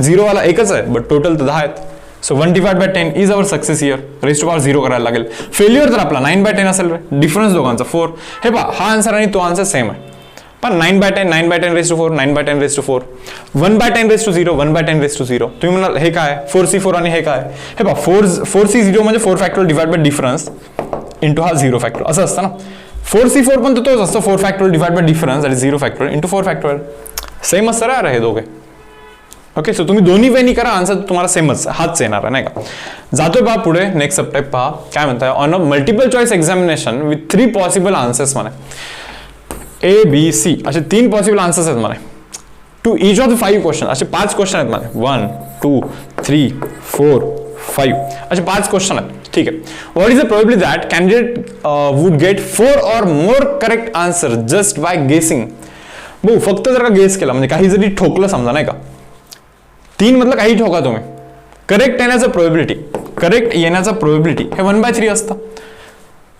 झिरोवाला एकच आहे, बट टोटल तर 10 आहेत. So 1/10 is our success year. Raise to power 0 करायला लागेल. फेल्युअर तर आपला 9/10 असेल. डिफरन्स दोघांचा 4. हे पहा, हा आन्सर आणि तो आन्सर सेम आहे. पण 9/10 raise to 4, 9/10 raise to 4, 1/10 raise to 0, 1/10 raise to 0. तुम्ही म्हणाल हे काय 4C4 आणि हे काय? हे पहा 4C0 म्हणजे 4 factorial divide by difference into हा 0 फॅक्टोरियल असं असतं ना. 4C4 पण तोच असतो 4 factorial divide by difference that is 0 factorial into 4 factorial. Same असतं रे हे दोघे. ओके, सो तुम्ही दोन्ही वेनी करा, आन्सर तुम्हाला सेमच हाच येणार आहे नाही का. जातोय पहा पुढे. नेक्स्ट सबटाईप पहा काय म्हणताय. On a multiple choice examination with 3 possible answers म्हणे. ABC असे 3 पॉसिबल आन्सर्स आहेत म्हणे. To each of the 5 question. असे 5 क्वेश्चन आहेत म्हणे. 1 2 3 4 5 असे 5 क्वेश्चन आहेत. ठीक आहे. What is the probability that candidate would get 4 or more correct answer just by गेसिंग. भाऊ फक्त जर का गेस केला म्हणजे काही जरी ठोकलं समजा नाही का, 3 मधलं काही ठोका तुम्ही, करेक्ट येण्याचं प्रोबॅबिलिटी हे 1/3 असतं.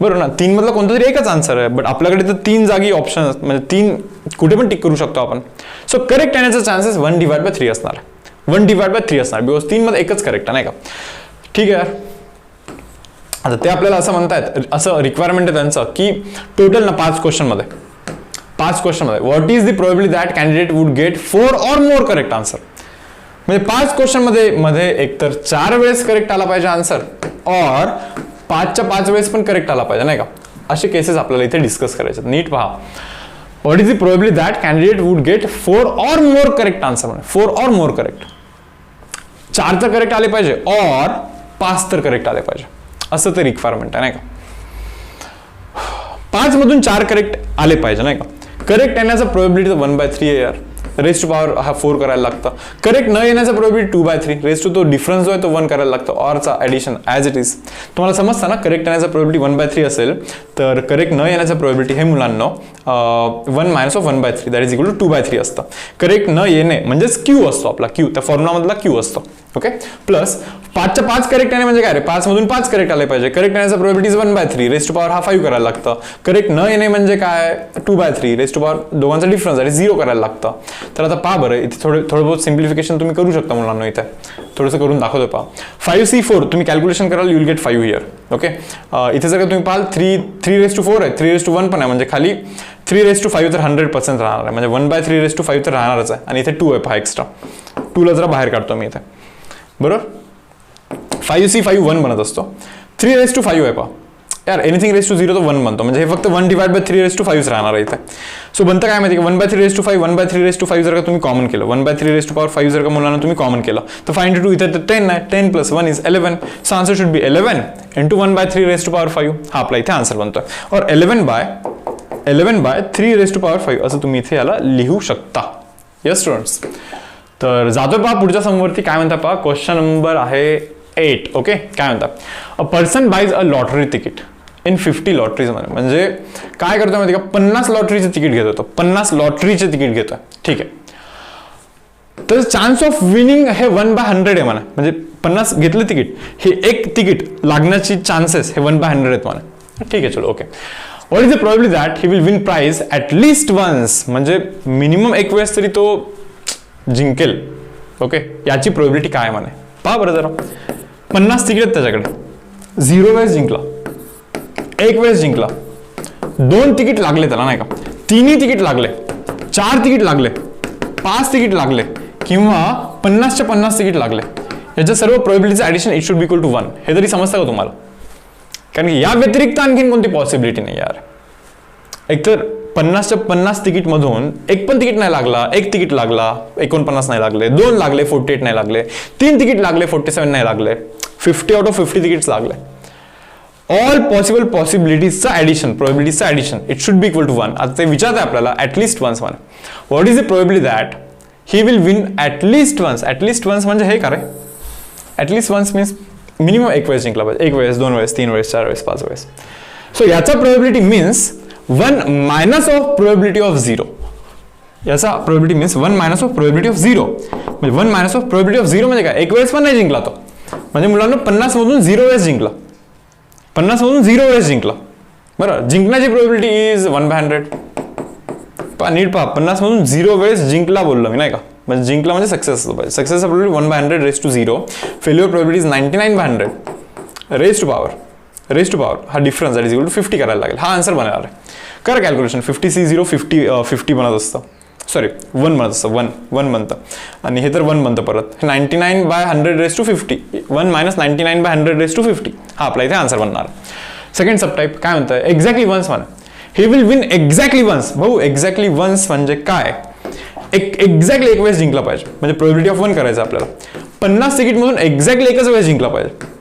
बरोबर ना. 3 मधला कोणता तरी एकच आन्सर आहे, बट आपल्याकडे तर 3 जागी ऑप्शन म्हणजे 3 कुठे पण टिक करू शकतो आपण. सो करेक्ट येण्याचा चान्सेस 1/3 असणार आहे. 1/3 असणार बिकॉज 3 मध्ये एकच करेक्ट आहे नाही का. ठीक आहे. आता ते आपल्याला असं म्हणतायत, असं रिक्वायरमेंट आहे त्यांचं की टोटल ना 5 क्वेश्चन मध्ये what is the probability that candidate would get 4 or more correct answer. म्हणजे 5 क्वेश्चन मध्ये एकतर 4 वेळेस करेक्ट आला पाहिजे आन्सर, और 5च्या 5 वेळेस पण करेक्ट आला पाहिजे नाही का. असे केसेस आपल्याला इथे डिस्कस करायचे. नीट पहा. What is the probability that candidate would get 4 or more correct answer. 4 or more correct. 4 तर करेक्ट आले पाहिजे और 5 तर करेक्ट आले पाहिजे, असं ते रिक्वायरमेंट आहे नाही का. 5 मधून 4 करेक्ट आले पाहिजे नाही का. करेक्ट येण्याचा प्रोबॅबिलिटी 1/3 आहे यार. रेज टू पॉवर हा 4 करायला लागतं. करेक्ट न येण्याचा प्रोबॅबिलिटी 2/3. रेज टू तो डिफरन्स जो आहे तो 1 करायला लागतो. ऑरचा ॲडिशन ॲज इट इज. तुम्हाला समजतं ना, करेक्ट येण्याचा प्रोबॅबिलिटी 1/3 असेल तर करेक्ट न येण्याचा प्रोबॅबिलिटी हे मुलांना 1 - 1/3 दॅट इज इक्वल टू 2/3 असतं. करेक्ट न येणे म्हणजेच क्यू असतो आपला, क्यू त्या फॉर्म्युलामधला क्यू असतो. ओके, प्लस 5च्या 5 करेक्ट येणे म्हणजे काय रे, 5 मधून 5 करेक्ट आले पाहिजे. करेक्ट येण्याचा प्रोबॅबिलिटी 1/3. रेज टू पॉवर हा 5 करायला लागतं. करेक्ट न येणे म्हणजे काय 2/3. रेज टू पॉवर दोघांचा डिफरन्स आहे 0 करायला लागतं. तर आता पहा बरं, इथे थोडं बहुत सिम्प्लिफिकेशन तुम्ही करू शकता मुलांना. इथे थोडंसं करून दाखवतो पहा. 5C4 तुम्ही कॅल्क्युलेशन कराल, you will gate 5 here. Okay, इथे जर का तुम्ही पाहाल 3 आहे, 3 पण आहे म्हणजे खाली 3 तर 100% राहणार आहे. म्हणजे 1/3 तर राहणारच आहे. आणि इथे 2 आहे पहा एक्स्ट्रा. 2ला जरा बाहेर काढतो मी इथे. बरोबर. 5C5 1 बनत असतो. 3 आहे पहा यार. एनिथिंग रेज टू 0 तो 1 बनतो. म्हणजे हे फक्त 1/3 राहणार आहे इथे. सो बनतं काय माहिती का, 1/3 जर का तुम्ही कॉमन केलं, 1/3 जर का मुलांना तुम्ही कॉमन केलं तर 5 × 2 इथे 10 आहे. 10 + 1 इज 11. सो आन्सर शुड बी 11 × 1/3 हा आपला इथे आन्सर बनतोय. और 11/3 असं तुम्ही इथे याला लिहू शकता. Yes students. तर जातोय पहा पुढच्या समोरती. काय म्हणता पहा, क्वेश्चन नंबर आहे 8. ओके, काय म्हणतात, a person boys a lottery ticket in 50 lotteries मध्ये. म्हणजे काय करतोय माहिती का, 50 लॉटरीचे तिकीट घेत होतो. 50 लॉटरीचे तिकीट घेतोय. ठीक आहे. तर चान्स ऑफ विनिंग हे 1/100 आहे म्हणा. म्हणजे 50 घेतलं तिकीट, हे एक तिकीट लागण्याची चान्सेस हे 1/100 आहेत म्हणा. ठीक आहे, चलो. Okay, what is the probability that he will win prize at least once. म्हणजे मिनिमम एक वेळेस तरी तो जिंकेल. ओके, याची प्रोबॅबिलिटी काय म्हणे पहा बरं जरा. 50 तिकीट आहेत त्याच्याकडे. 0 वेळेस जिंकला, 1 वेळेस जिंकला, 2 तिकीट लागले त्याला नाही का, 3 तिकीट लागले, 4 तिकीट लागले, 5 तिकीट लागले, किंवा 50च्या 50 तिकीट लागले. याच्या सर्व प्रोबॅबिलिटीचं addition it should be equal to 1. हे तरी समजतं का तुम्हाला? कारण की या व्यतिरिक्त आणखीन कोणती पॉसिबिलिटी नाही यार. एकतर 50च्या 50 तिकीट मधून एक पण तिकीट नाही लागला, 1 तिकीट लागला, 49 नाही लागले, 2 लागले, 48 नाही लागले, 3 तिकीट लागले, 47 नाही लागले, 50 आउट ऑफ 50 तिकीट्स लागले. ऑल पॉसिबल पॉसिबिलिटीजचा ऍडिशन, प्रोबॅबिलिटीजचा addition it should be equal to 1. आता ते विचारते आपल्याला ऍटलिस्ट वन्स म्हणा. What is the probability that he will win at least once. At least once म्हणजे हे का रे, ऍटलिस्ट वन्स मीन्स मिनिमम 1 वेळेस जिंकला पाहिजे. 1 वेळेस, 2 वेळेस, 3 वेळेस, 4 वेळेस, 5 वेळेस. सो याचा probability means 1 minus of probability of 0. याचा probability means 1 minus of probability of 0. म्हणजे 1 मायनस ऑफ प्रोबॅबिलिटी ऑफ 0 म्हणजे काय, 1 वेळेस पण नाही जिंकला तो. म्हणजे मुलांना 50 मधून 0 वेळेस जिंकला, 50 मधून 0 वेळेस जिंकला. बरं, जिंकण्याची प्रोबॅबिलिटी इज 1/100. नीट पहा, 50 मधून 0 वेळेस जिंकला बोललो मी, नाही का? म्हणजे जिंकला म्हणजे सक्सेस असलं पाहिजे. Success probability 1/100 raise to 0. Failure probability 99/100 raise to power हा difference that is equal to 50 करायला लागेल. हा आन्सर बनणार आहे. करा कॅल्क्युलेशन. 50C0 50 बनत असतं, सॉरी 1 बनत असतं, 1 बनतं आणि हे तर 1 बनतं परत. 99/100 रेस टू 50, 1 - 99/100 रेस टू 50 हा आपला इथे आन्सर बनणार. सेकंड सब टाईप काय म्हणतं? एक्झॅक्टली वन्स म्हणा. He will win exactly once. भाऊ एक्झॅक्टली वन्स म्हणजे काय? एक्झॅक्टली एक वेळेस जिंकला पाहिजे, म्हणजे प्रोबेबिलिटी ऑफ 1 करायचं आपल्याला. 50 तिकीटमधून एक्झॅक्टली एकच वेळेस जिंकला पाहिजे.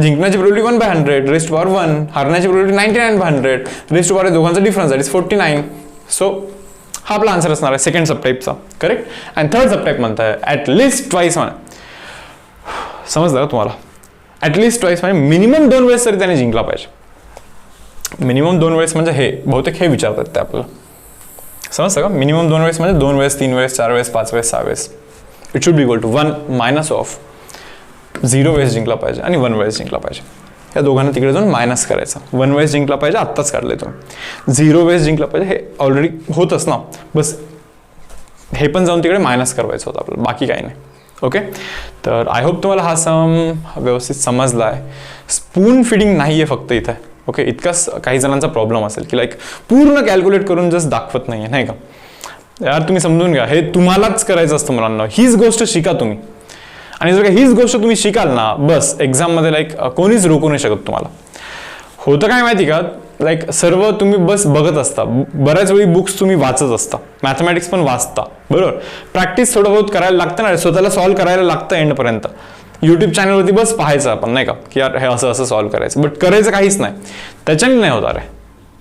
जिंकण्याची प्रोबेबिलिटी 1/100 रेस टू पॉवर 1, हारण्याची प्रोबेबिलिटी 99/100 रेस टू पॉवर दोघांचा डिफरन्स दॅट इज 49. सो हा आपला आन्सर असणार आहे सेकंड सब टाईपचा. करेक्ट. आणि थर्ड सब टाईप म्हणताय ॲटलिस्ट ट्वाईस म्हणा. समजलं का तुम्हाला? ॲटलिस्ट ट्वाईस म्हणजे मिनिमम 2 वेळेस तरी त्याने जिंकला पाहिजे. मिनिमम 2 वेळेस म्हणजे हे बहुतेक हे विचारतात ते आपल्याला. समजतं का? मिनिमम 2 वेळेस म्हणजे 2 वेळेस, 3 वेळेस, 4 वेळेस, 5 वेळेस, 6 वेळेस. It should be equal to 1 minus of 0 वेळेस जिंकला पाहिजे आणि 1 वेळेस जिंकला पाहिजे. या दोघांना तिकडे जाऊन मायनस करायचं. 1 वेळेस जिंकला पाहिजे, आत्ताच काढले तुम्ही. 0 वेळेस जिंकला पाहिजे, हे ऑलरेडी होतच ना. बस हे पण जाऊन तिकडे मायनस करायचं होतं आपल्याला, बाकी काही नाही. ओके. तर आय होप तुम्हाला हा सम व्यवस्थित समजला आहे. स्पून फिडिंग नाही आहे फक्त इथे. ओके. इतकाच काही जणांचा प्रॉब्लेम असेल की लाईक पूर्ण कॅल्क्युलेट करून जस्ट दाखवत नाही आहे, नाही का? यार तुम्ही समजून घ्या, हे तुम्हालाच करायचं असतं मुलांना. हीच गोष्ट शिका तुम्ही. आणि जर का हीच गोष्ट तुम्ही शिकाल ना, बस एक्झाममध्ये लाईक कोणीच रोखू नाही शकत तुम्हाला. होतं काय माहिती का, लाईक सर्व तुम्ही बस बघत असता, बऱ्याच वेळी बुक्स तुम्ही वाचत असता, मॅथमॅटिक्स पण वाचता, बरोबर. प्रॅक्टिस थोडं बहुत करायला लागतं ना, स्वतःला सॉल्व्ह करायला लागतं एंडपर्यंत. यूट्यूब चॅनलवरती बस पाहायचं आपण, नाही का, की यार हे असं सॉल्व्ह करायचं, बट करायचं काहीच नाही. त्याच्याने नाही होत अरे,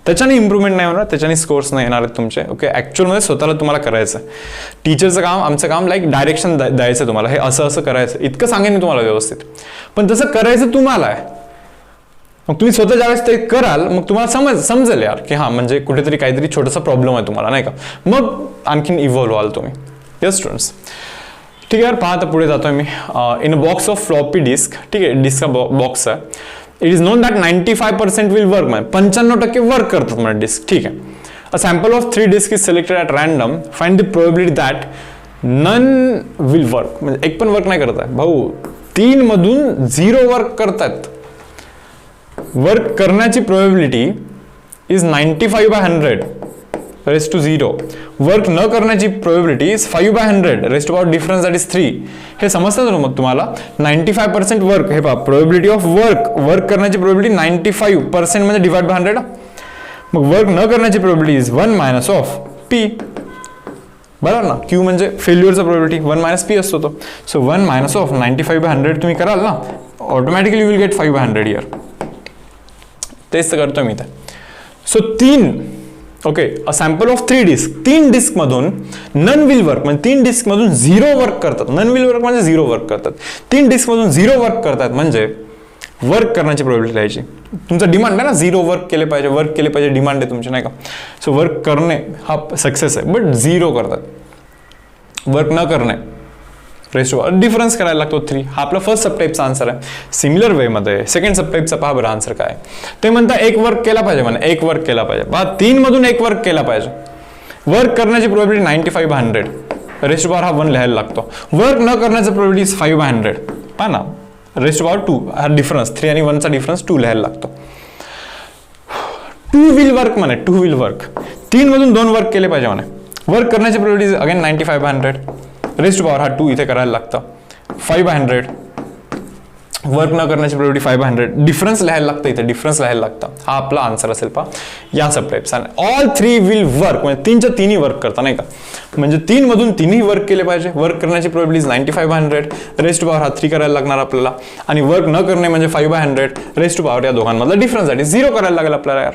त्याच्याने इम्प्रूव्हमेंट नाही होणार, त्याच्याने स्कोर्स नाही येणार आहेत तुमचे. ओके. ॲक्च्युअलमध्ये स्वतःला तुम्हाला करायचं आहे. टीचरचं काम, आमचं काम लाईक डायरेक्शन द्यायचं तुम्हाला, हे असं करायचं, इतकं सांगेन मी तुम्हाला व्यवस्थित. पण तसं करायचं तुम्हाला आहे. मग तुम्ही स्वतः ज्यावेळेस ते कराल, मग तुम्हाला समजेल यार की हां म्हणजे कुठेतरी काहीतरी छोटासा प्रॉब्लेम आहे तुम्हाला, नाही का. मग आणखीन इव्हॉल्व्ह व्हाल तुम्ही. Yes students. ठीक आहे यार, पहा आता पुढे जातोय मी. In a box of floppy disk, ठीक आहे, डिस्कचा बॉक्स आहे. It is known that 95% will work, म्हणजे 95% वर्क करतात म्हणजे डिस्क. ठीक आहे. A sample of 3 disk is selected at random. Find the probability that none will work. म्हणजे एक पण वर्क नाही करत आहे भाऊ. 3 मधून 0 वर्क करतात. वर्क करण्याची probability is 95/100 raise to 0. Work न करण्याची probability is 5/100 raise to power difference that is 3. हे समजतं ना मग तुम्हाला? 95% वर्क, हे पहा प्रोबेबिलिटी ऑफ वर्क करण्याची प्रोबेबिलिटी 95% म्हणजे डिवाइड बाय 100. मग वर्क न करण्याची probability is 1 minus of P. बरोबर ना. क्यू म्हणजे फेल्युअरचा प्रोबेबिलिटी, 1 मायनस पी असतो तो. सो 1 मायनस ऑफ 95/100 तुम्ही कराल ना, ऑटोमॅटिकली विल गेट 5/100 इयर. तेच तर करतो मी इथे. So 3, okay, a sample of 3 disc. 3 disc मधून नन विल वर्क, म्हणजे 3 डिस्क मधून 0 वर्क करतात. नन विल वर्क म्हणजे 0 वर्क करतात. 3 डिस्क मधून 0 वर्क करतात म्हणजे वर्क करण्याची प्रोबेबिलिटी लिहायची. तुमचा डिमांड आहे ना, 0 वर्क केले पाहिजे, डिमांड आहे तुमची, नाही का. सो वर्क करणे हा सक्सेस आहे, बट 0 करतात. वर्क न करणे रेस टू डिफरन्स करायला लागतो 3. हा आपला फर्स्ट सबटाईपचा आन्सर आहे. सिमिलर वेमध्ये सेकंड सबटाईपचा पहा बरं आन्सर काय. ते म्हणता 1 वर्क केला पाहिजे, म्हणा 1 वर्क केला पाहिजे. पहा 3 मधून 1 वर्क केला पाहिजे. वर्क करण्याची प्रोबेबिलिटी 95/100 रेस टू पॉवर हा 1 लिहायला लागतो. वर्क न करण्याचा प्रोबेबिलिटी 5/100. पहा ना, रेस टू पॉवर 2 हा डिफरन्स, 3 आणि 1चा डिफरन्स 2 लिहायला लागतो. 2 विल वर्क म्हणे, 2 विल वर्क. 3 मधून 2 वर्क केले पाहिजे म्हणे. वर्क करण्याची probability again 95/100 raise to power हा 2 इथे करायला लागतं. 5/100 वर्क न करण्याची प्रोबेबिलिटी 5/100 डिफरन्स लिहायला लागतं, इथे डिफरन्स लिहायला लागतं. हा आपला आन्सर असेल पहा या सबटाईपचा. ऑल 3 विल वर्क म्हणजे 3च्या 3ही वर्क करता, नाही का. म्हणजे 3 मधून 3ही वर्क केले पाहिजे. वर्क करण्याची प्रोबेबिलिटी 95/100 रेस टू पॉवर हा 3 करायला लागणार आपल्याला. आणि वर्क न करणे म्हणजे 5/100 रेस टू पॉवर या दोघांमधला डिफरन्स आहे 0 करायला लागेल आपल्याला यार.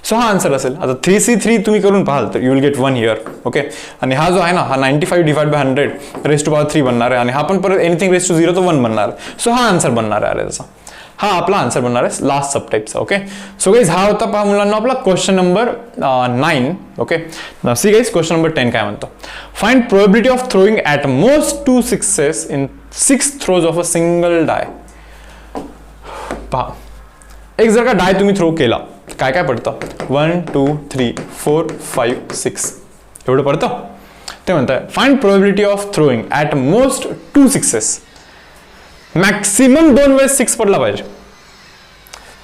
सो हा आन्सर असेल. आता 3C3 तुम्ही करून पाहाल तर you will get 1 here. Okay. आणि हा जो आहे ना, हा 95 divide by 100 raise to power 3 बनणार आहे. आणि हा पण परत एनिथिंग रेस टू 0 तो 1 बनणार आहे. सो हा आन्सर बनणार आहे त्याचा. हा आपला आन्सर बनणार आहे लास्ट सबटाईपचा. ओके. सो गाईज हा होता पहा मुलांना आपला question number 9. Okay. See guys question number 10 काय म्हणतो. Find probability of throwing at most 2 sixes in 6 throws of a single die. पहा, एक जर का डाय तुम्ही थ्रो केला, काय काय पडतं 1 2 3 4 5 6. एवढं पडतं. ते म्हणताय find probability of throwing at most 2 6s. Maximum 2 वेळेस 6 पडला पाहिजे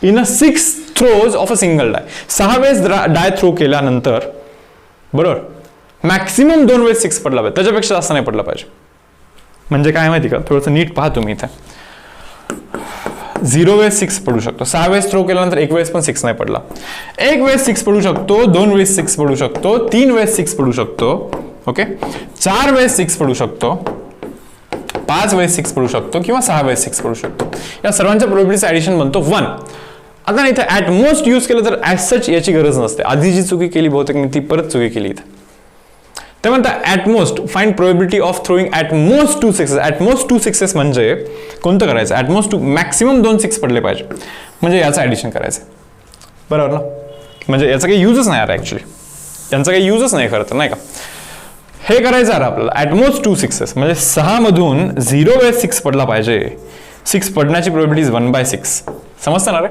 in a 6 throws of a single die. 6 वेळेस डाय थ्रो केल्यानंतर बरोबर मॅक्सिमम 2 वेळेस 6 पडला पाहिजे, त्याच्यापेक्षा जास्त नाही पडला पाहिजे. म्हणजे काय माहिती का, थोडंसं नीट पहा तुम्ही इथे. 0 वेळेस 6 पडू शकतो, 6 वेळेस थ्रो केल्यानंतर 1 वेळेस पण 6 नाही पडला. 1 वेळेस 6 पडू शकतो, 2 वेळेस 6 पडू शकतो, 3 वेळेस 6 पडू शकतो, ओके, 4 वेळेस 6 पडू शकतो, 5 वेळेस 6 पडू शकतो किंवा 6 वेळेस 6 पडू शकतो. या सर्वांच्या प्रोबॅबिलिटीचं ॲडिशन बनतो 1. आता इथे ॲट मोस्ट यूज केलं तर ॲज सच याची गरज नसते. आधी जी चुकी केली बहुतेक मी ती परत चुकी केली इथे. ते म्हणतात at most find probability of throwing at most 2 6s. At most 2 6s म्हणजे कोणतं करायचं, ॲट मोस्ट 2 मॅक्सिमम 2 6 पडले पाहिजे म्हणजे याचं ॲडिशन करायचं, बरोबर ना. म्हणजे याचा काही यूजच नाही यार, ॲक्च्युली यांचा काही यूजच नाही खरं तर, नाही का. हे करायचं आहे आपल्याला ॲट मोस्ट 2 6s म्हणजे 6 मधून 0 वेळेस 6 पडला पाहिजे. 6 पडण्याची प्रोबॅबिलिटी 1/6. समजतं ना रे.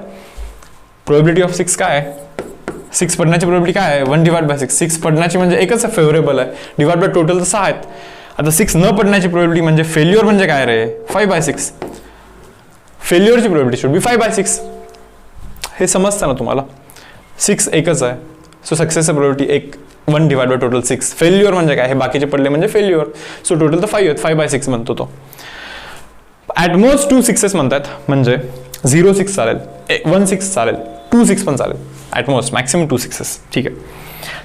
प्रोबॅबिलिटी ऑफ 6 काय आहे, 6 पडण्याची प्रोबॅबिलिटी काय आहे, 1/6. 6 पडण्याची म्हणजे एकच आहे, फेवरेबल आहे, डिवाइड बाय टोटल तर 6 आहेत. आता 6 न पडण्याची प्रोबॅबिलिटी म्हणजे फेल्युअर म्हणजे काय रे, 5/6. फेल्युअरची प्रोबॅबिलिटी शुड बी 5/6. हे समजतं ना तुम्हाला. 6 एकच आहे, सो सक्सेसची probability 1 divide by total 6. Failure म्हणजे काय, हे बाकीचे पडले म्हणजे फेल्युअर, सो टोटल तर 5 आहेत, 5/6 म्हणतो तो. ॲट मोस्ट 2 6s म्हणतात म्हणजे 0 6 चालेल, 1 6 चालेल, 2 6 पण चालेल. ॲट मोस्ट मॅक्सिमम 2 6s, ठीक आहे,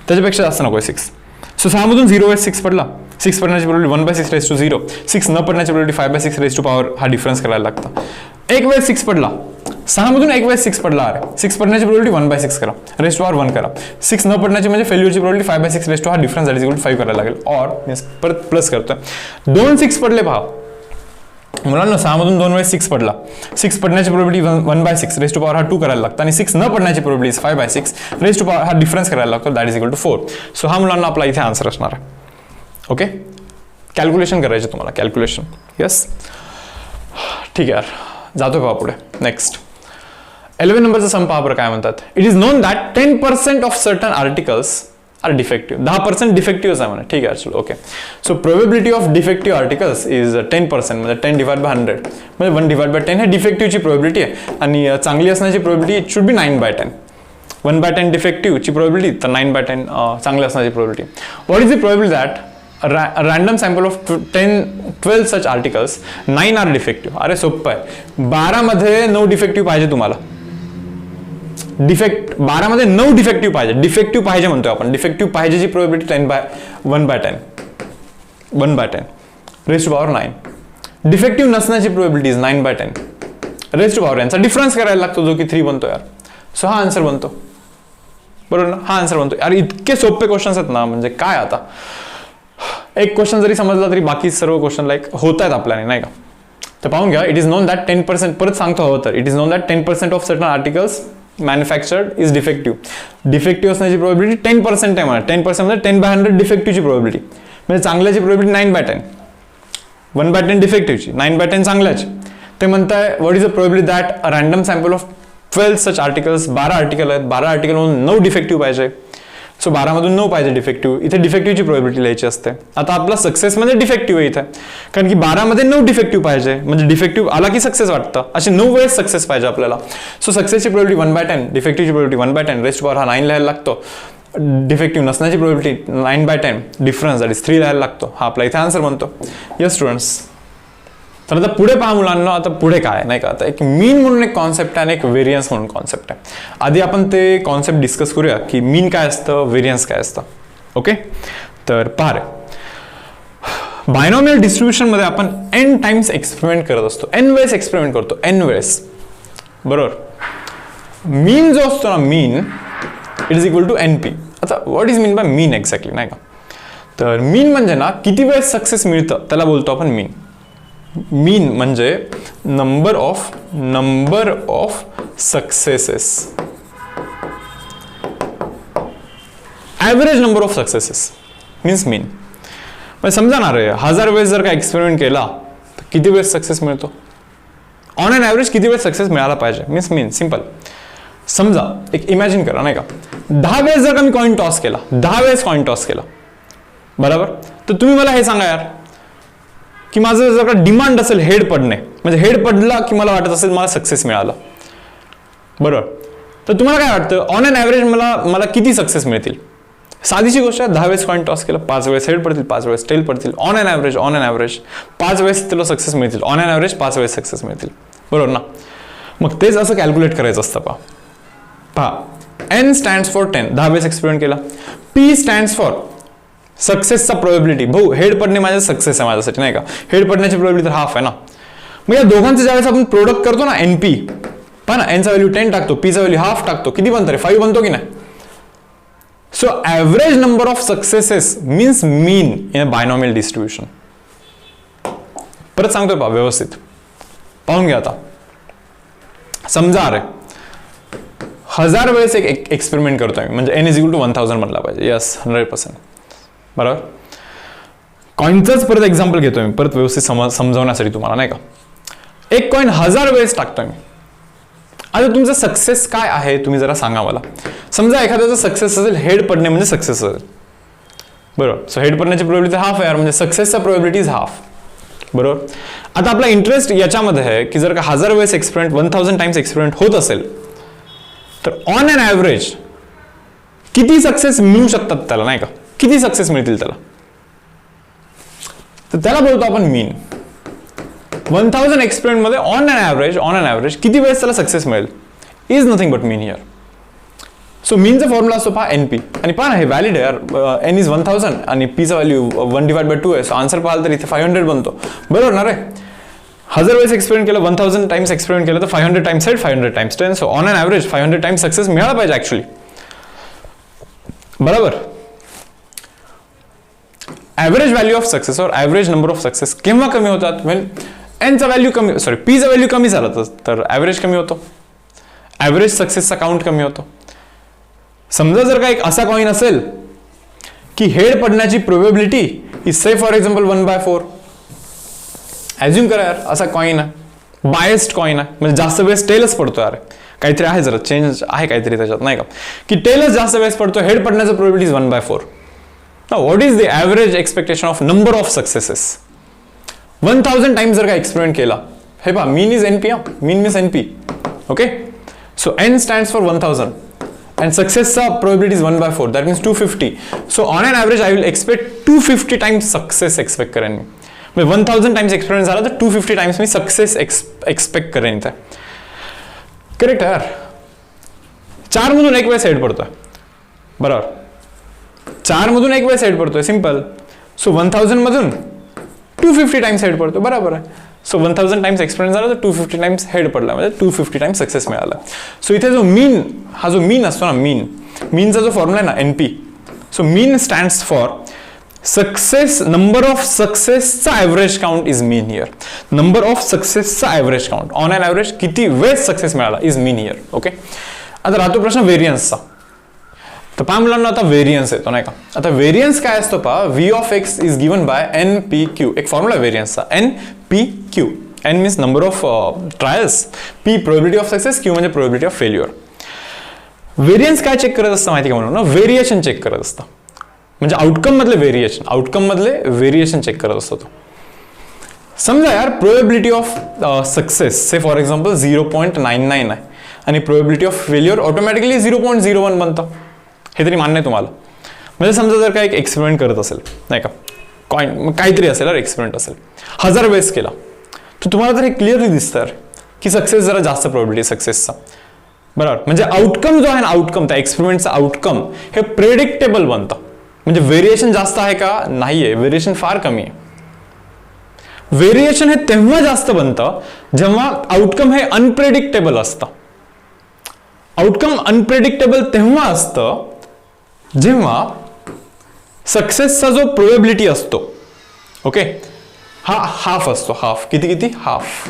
त्याच्यापेक्षा जास्त नको आहे 6. सो 6 मधून 0 वेळेस 6 पडला, 6 पडण्याची प्रोबॅबिलिटी 1/6 रेज टू 0. 6 न पडण्याची प्रोबॅबिलिटी 5/6 रेज टू पॉवर, हा डिफरन्स करायला लागतं. 1 वेळेस 6 पडला, 6 मधून 1 वेळेस 6 पडला, अरे 6 पडण्याची प्रोबॅबिलिटी 1/6 करा, रेज टू पॉवर 1 करा. 6 न पडण्याची म्हणजे फेल्युअरची प्रोबॅबिलिटी 5/6 रेज टू, हा difference that is equal to 5 करायला लागेल. ऑर परत प्लस करतोय, 2 6 पडले पहा मुलांना. 6 मधून 2 वेळेस 6 पडला, 6 पडण्याची प्रोबॅबिलिटी 1/6 रेज टू पॉवर हा 2 करायला लागतं आणि 6 न पडण्याची प्रोबॅबिलिटी 5/6 रेज टू पॉवर हा डिफरन्स करायला लागतो, that is equal to 4. So हा मुलांना आपला इथे आन्सर असणार आहे. ओके, कॅल्क्युलेशन करायचे तुम्हाला, कॅल्क्युलेशन. येस, ठीक आहे यार, जातो का पुढे. नेक्स्ट 11 नंबरचा सम पहा बरं काय म्हणतात. It is known that 10% of certain articles are defective. 10% defective आहे म्हणा, ठीक आहे चलो. Okay, so probability of defective articles is 10% म्हणजे 10 डिवाइड बाय 100 म्हणजे 1 डिवाइड बाय 10 हे डिफेक्टिव्हची प्रोबॅबिलिटी आहे आणि चांगली असण्याची प्रोबॅबिलिटी इट शुड बी 9/10. 1/10 डिफेक्टिव्हची प्रोबॅबिलिटी तर 9/10 चांगली असण्याची probability. What is the probability that random sample of 12 such articles 9 are defective. अरे सोपं आहे, 12 मध्ये 9 डिफेक्टिव्ह पाहिजे तुम्हाला. 12 मध्ये 9 डिफेक्टिव्ह पाहिजे, डिफेक्टिव्ह पाहिजे म्हणतोय आपण. डिफेक्टिव्ह पाहिजेची probability 1/10 raise to power 9. Defective नसण्याची प्रोबॅबिलिटी 9/10 रेज टू पॉवर, यांचा डिफरन्स करायला लागतो जो की 3 बनतो यार. सो हा आन्सर बनतो, बरोबर ना, हा आन्सर बनतो. यार इतके सोपे क्वेश्चन्स आहेत ना, म्हणजे काय आता एक क्वेश्चन जरी समजला तरी बाकी सर्व क्वेश्चन लाईक होत आहेत आपल्याने, नाही का. तर पाहून घ्या. इट इज नोन दॅट 10%, परत सांगतो हवं तर, it is known that 10% of certain articles manufactured is defective. Defective असण्याची प्रोबॅबिलिटी 10% आहे म्हणा. 10% म्हणजे 10/100 डिफेक्टिव्हची प्रोबॅबिलिटी, म्हणजे चांगल्याची प्रोबॅबिलिटी 9/10. 1/10 डिफेक्टिव्हची, 9/10 चांगल्याची. ते म्हणताय what is the probability that a random sample of 12 such articles, 12 article आहेत, 12 आर्टिकल म्हणून 9 डिफेक्टिव्ह पाहिजे. सो 12 मधून 9 पाहिजे डिफेक्टिव्ह. इथे डिफेक्टिव्हची प्रोबॅबिलिटी लिहायची असते. आता आपला सक्सेस म्हणजे डिफेक्टिव्ह आहे इथे, कारण की 12 मध्ये 9 डिफेक्टिव्ह पाहिजे, म्हणजे डिफेक्टिव्ह आला की सक्सेस वाटतं. असे 9 वेळेस सक्सेस पाहिजे आपल्याला. सो सक्सेसची प्रोबॅबिलिटी 1/10, डिफेक्टिव्हची प्रोबॅबिलिटी 1/10 रेज टू पॉवर हा 9 लिहायला लागतो. डिफेक्टिव्ह नसण्याची प्रोबॅबिलिटी 9/10 डिफरन्स दॅट इज 3 लिहायला लागतो. हा आपला इथे आन्सर बनतो. येस स्टुडंट्स, तर आता पुढे पहा मुलांना. आता पुढे काय नाही का, आता एक मीन म्हणून एक कॉन्सेप्ट आहे आणि एक व्हेरियन्स म्हणून कॉन्सेप्ट आहे. आधी आपण ते कॉन्सेप्ट डिस्कस करूया की मीन काय असतं, व्हेरियन्स काय असतं. ओके, तर पहा रे, बायनॉमियल डिस्ट्रीब्युशन मध्ये आपण n टाइम्स एक्सपेरिमेंट करत असतो, n वेळेस एक्सपेरिमेंट करतो, n वेळेस, बरोबर. मीन जो असतो ना, mean it is equal to NP. आता what is mean by mean exactly, नाही का. तर मीन म्हणजे ना किती वेळेस सक्सेस मिळतं त्याला बोलतो आपण मीन. मीन म्हणजे number of successes, average number of successes means mean. म्हणजे समजा ना रे, 1000 वेळेस जर का एक्सपेरिमेंट केला तर किती वेळेस सक्सेस मिळतो, ऑन एन ॲव्हरेज किती वेळेस सक्सेस मिळाला पाहिजे मीन्स मीन. सिम्पल. समजा एक इमॅजिन करा, नाही का, 10 वेळेस जर का मी कॉइन टॉस केला, 10 वेळेस कॉइन टॉस केला, बरोबर. तर तुम्ही मला हे सांगा यार की माझं जर का डिमांड असेल हेड पडणे, म्हणजे हेड पडला की मला वाटत असेल मला सक्सेस मिळाला, बरोबर. तर तुम्हाला काय वाटतं ऑन अन ॲव्हरेज मला किती सक्सेस मिळतील? साधीशी गोष्ट आहे, 10 वेळेस कॉइन टॉस केला, 5 वेळेस हेड पडतील, 5 वेळेस टेल पडतील. ऑन अन ॲव्हरेज 5 वेळेस तुला सक्सेस मिळतील. ऑन अन ॲव्हरेज 5 वेळेस सक्सेस मिळतील, बरोबर ना. मग तेच असं कॅल्क्युलेट करायचं असतं. पहा N स्टँड्स फॉर 10, 10 वेळेस एक्सपेरिमेंट केला. P स्टँड्स फॉर सक्सेसचा प्रोबॅबिलिटी. भाऊ हेड पडणे माझ्या सक्सेस आहे माझ्यासाठी, नाही का. हेड पडण्याची प्रोबॅबिलिटी तर हाफ आहे ना. मग या दोघांचं ज्यावेळेस आपण प्रोडक्ट करतो ना NP, पहा ना, N चा व्हॅल्यू 10 टाकतो, P चा व्हॅल्यू हाफ टाकतो, किती बनतं रे? 5 बनतो की नाही. So average number of successes means mean in a binomial distribution. परत सांगतोय पहा व्यवस्थित पाहून घ्या. आता समजा अरे 1000 वेळेस एक एक्सपेरिमेंट करतोय म्हणजे N = 1000 बनला पाहिजे. यस, 100%, बरोबर. कॉइनचंच परत एक्झाम्पल घेतोय मी, परत व्यवस्थित समजावण्यासाठी तुम्हाला, नाही का. एक कॉइन 1000 वेळेस टाकतोय मी. आता तुमचं सक्सेस काय आहे तुम्ही जरा सांगा मला. समजा एखाद्याचा सक्सेस असेल हेड पडणे म्हणजे सक्सेस असेल, बरोबर. सो हेड पडण्याची प्रोबॅबिलिटी हाफ आहे म्हणजे सक्सेसचा प्रोबॅबिलिटी इज हाफ, बरोबर. आता आपला इंटरेस्ट याच्यामध्ये आहे की जर का 1000 वेळेस एक्सपेरिमेंट 1000 टाइम्स एक्सपेरिमेंट होत असेल तर ऑन अन ॲव्हरेज किती सक्सेस मिळू शकतात त्याला, नाही का. किती सक्सेस मिळतील त्याला, तर त्याला बोलतो आपण मीन. 1000 एक्सपेरिमेंट मध्ये ऑन अन ॲव्हरेज किती वेळेस त्याला सक्सेस मिळेल is nothing but mean here. So मीनचा फॉर्म्युला असतो पहा NP. आणि पहा ना हे व्हॅलिड आहे यार, N इज 1000 आणि P चा व्हॅल्यू 1/2 आहे. सो आन्सर पाहाल तर इथे 500 बनतो, बरोबर ना रे. 1000 वेळेस एक्सपेरिमेंट केलं, 1000 टाइम्स एक्सपेरिमेंट केलं तर 500 times head, 500 times 10. So on an average 500 times success मिळाला पाहिजे ऍक्च्युली, बरोबर. ॲव्हरेज व्हॅल्यू ऑफ सक्सेस और ॲव्हरेज नंबर ऑफ सक्सेस केव्हा कमी होतात? वेन N चा व्हॅल्यू कमी, सॉरी P चा व्हॅल्यू कमी झाला तर ॲव्हरेज कमी होतो, ॲव्हरेज सक्सेसचा काउंट कमी होतो. समजा जर का एक असा कॉइन असेल की हेड पडण्याची probability is say for example 1/4. Assume करा यार असा कॉइन आहे, बायस्ड कॉइन आहे, म्हणजे जास्त वेळेस टेलच पडतो. यार काहीतरी आहे, जरा चेंज आहे काहीतरी त्याच्यात, नाही का, की टेलच जास्त वेळेस पडतो, हेड पडण्याचं probability is 1/4. Now what is the average expectation of number of successes? 1000 times जर का एक्सपेरिमेंट केला, हे पहा mean is NP, mean means NP, okay. So N stands for 1000 and success probability is 1/4, that means 250. So on an average I will expect 250 times success expect करेन मी. म्हणजे 1000 times experiment झाला तर 250 times मी success expect करेन इथे. Correct यार. 4 मधून एक वेळेस हेड पडतोय, बरोबर. 4 मधून एक वेळेस हेड पडतोय, सिंपल. सो 1000 मधून 250 टाइम्स हेड पडतो, बरोबर आहे. सो 1000 टाइम्स एक्सपेरिमेंट झाला तर 250 टाइम्स हेड पडला म्हणजे 250 टाइम्स सक्सेस मिळाला. सो इथे जो मीन, हा जो मीन असतो ना, मीनचा जो फॉर्म्युला आहे ना NP, so mean stands for success, number of सक्सेसचा average count is mean here. Number of सक्सेसचा average count on an average किती वेळेस सक्सेस मिळाला इज मीन हिअर, ओके. आता राहतो प्रश्न व्हेरियन्सचा. तर पहा मुलांना आता व्हेरियन्स येतो, नाही का. आता व्हेरियन्स काय असतो पहा, V of X is given by NPQ. एक फॉर्म्युला व्हेरियन्सचा, NPQ. N means number of trials, P probability of success, Q म्हणजे प्रोबॅबिलिटी ऑफ फेल्युअर. व्हेरियन्स काय चेक करत असतं माहिती का म्हणून, व्हेरिएशन चेक करत असतं, म्हणजे आउटकम मधले व्हेरिएशन चेक करत असतो तो. समजा यार probability of success say for example 0.99 आहे आणि प्रोबॅबिलिटी ऑफ फेल्युअर ऑटोमॅटिकली 0.01 बनतं. हे तरी मान्य आहे तुम्हाला. म्हणजे समजा जर का एक एक्सपेरिमेंट करत असेल, नाही का, कॉइन काहीतरी असेल यार, एक्सपेरिमेंट असेल 1000 वेळेस केला, तर तुम्हाला तर हे क्लिअरली दिसतं की सक्सेस जरा जास्त प्रोबॅबिलिटी सक्सेसचा, बरोबर. म्हणजे आउटकम जो आहे ना, आउटकम त्या एक्सपेरिमेंटचा आउटकम हे प्रेडिक्टेबल बनतं. म्हणजे व्हेरिएशन जास्त आहे का? नाहीये, व्हेरिएशन फार कमी आहे. व्हेरिएशन हे तेव्हा जास्त बनतं जेव्हा आउटकम हे अनप्रेडिक्टेबल असतं. आउटकम अनप्रेडिक्टेबल तेव्हा असतं जेव्हा सक्सेसचा जो प्रोबॅबिलिटी असतो, ओके, हा हाफ असतो, हाफ. किती? हाफ.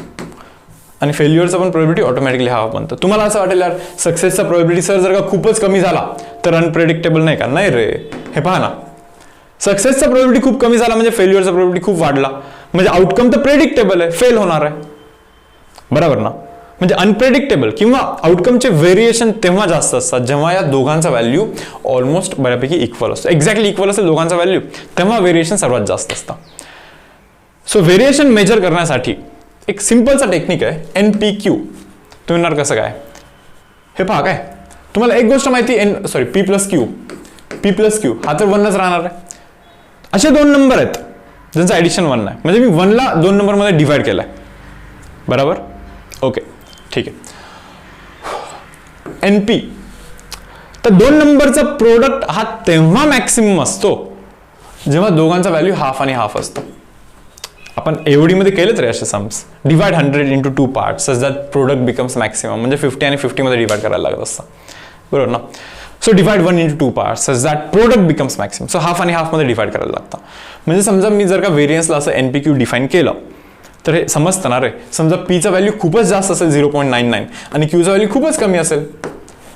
आणि फेल्युअरचा पण प्रोबॅबिलिटी ऑटोमॅटिकली हाफ बनतं. तुम्हाला असं वाटेल यार सक्सेसचा प्रोबॅबिलिटी सर जर का खूपच कमी झाला तर अनप्रेडिक्टेबल नाही का? नाही रे, हे पहा ना, सक्सेसचा प्रोबॅबिलिटी खूप कमी झाला म्हणजे फेल्युअरचा प्रोबॅबिलिटी खूप वाढला, म्हणजे आउटकम तर प्रेडिक्टेबल आहे, फेल होणार आहे, बरोबर ना. म्हणजे अनप्रेडिक्टेबल किंवा आउटकमचे व्हेरिएशन तेव्हा जास्त असतात जेव्हा या दोघांचा व्हॅल्यू ऑलमोस्ट बऱ्यापैकी इक्वल असतो. एक्झॅक्टली इक्वल असेल दोघांचा व्हॅल्यू तेव्हा व्हेरिएशन सर्वात जास्त असतं. सो व्हेरिएशन मेजर करण्यासाठी एक सिंपलचा टेक्निक आहे NPQ. तुम्ही म्हणणार कसं काय? हे पहा काय, तुम्हाला एक गोष्ट माहिती P प्लस क्यू हा तर 1च राहणार आहे. असे दोन नंबर आहेत ज्यांचं ॲडिशन 1 आहे, म्हणजे मी 1ला 2 नंबरमध्ये डिवाइड केलाय, बरोबर? ओके, ठीक आहे. NP तर 2 नंबरचा प्रोडक्ट हा तेव्हा मॅक्सिमम असतो जेव्हा दोघांचा व्हॅल्यू हाफ आणि हाफ असतो. आपण एवढी मध्ये केले तरी असे sums, divide 100 into 2 parts such that product becomes maximum, म्हणजे 50 आणि 50 मध्ये डिवाइड करायला लागत असतं, बरोबर ना? So divide 1 into 2 parts such that product becomes maximum. So half आणि हाफ मध्ये डिवाइड करायला लागतं. म्हणजे समजा मी जर का व्हेरियन्सला असं NPQ डिफाईन केलं तर हे समजतं ना रे. समजा पीचा व्हॅल्यू खूपच जास्त असेल 0.99 आणि क्यूचा व्हॅल्यू खूपच कमी असेल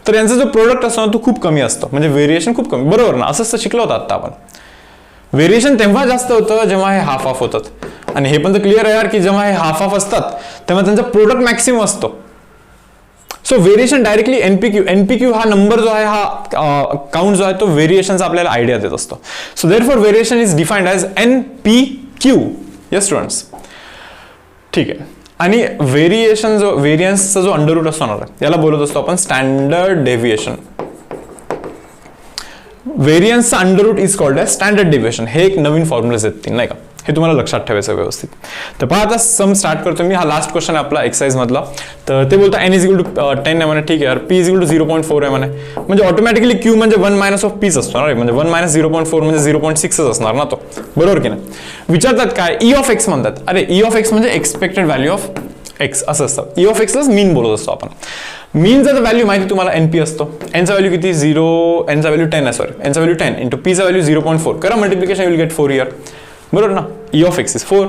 तर यांचा जो प्रोडक्ट असतो ना तो खूप कमी असतो, म्हणजे व्हेरिएशन खूप कमी, बरोबर ना? असंच तर शिकलो होतं आता आपण. व्हेरिएशन तेव्हा जास्त होतं जेव्हा हे हाफ हाफ होतात, आणि हे पण तर क्लिअर आहे यार की जेव्हा हे हाफ हाफ असतात तेव्हा त्यांचा प्रोडक्ट मॅक्सिमम असतो. सो व्हेरिएशन डायरेक्टली NPQ हा नंबर जो आहे, हा काउंट जो आहे तो व्हेरिएशनचा आपल्याला आयडिया देत असतो. So therefore variation is defined as NPQ. Yes students, ठीक आहे. आणि व्हेरियन्सचा जो अंडर रूट असतो ना याला बोलत असतो आपण स्टँडर्ड डेव्हिएशन. व्हेरियन्सचा under root is called as standard deviation. हे एक नवीन फॉर्म्युलाज आहेत नाही का, हे तुम्हाला लक्षात ठेवायचं व्यवस्थित. तर पहा आता सम स्टार्ट करतो मी. हा लास्ट क्वेश्चन आहे आपला एक्सरसाइज मधला. तर ते बोलतं n = 10 आहे म्हणे, ठीक आहे. p = 0.4 आहे म्हणे, म्हणजे ऑटोमॅटिकली q म्हणजे 1 मायनस ऑफ पीच असतो ना, म्हणजे 1 मायनस 0.4 म्हणजे 0.6 असणार ना तो, बरोबर की नाही? विचारतात काय e ऑफ x म्हणतात. अरे e ऑफ x म्हणजे एक्सपेक्टेड व्हॅल्यू ऑफ x असं असतं. e ऑफ x लाच मीन बोलत असतो आपण. मीनचा व्हॅल्यू माहिती तुम्हाला NP असतो. n चा व्हॅल्यू किती? 0. n चा व्हॅल्यू 10 आहे, सॉरी n चा व्हॅल्यू 10 इंटू p चा व्हॅल्यू 0.4. करा multiplication, you will gate 4 here, बरोबर ना? e of x is 4.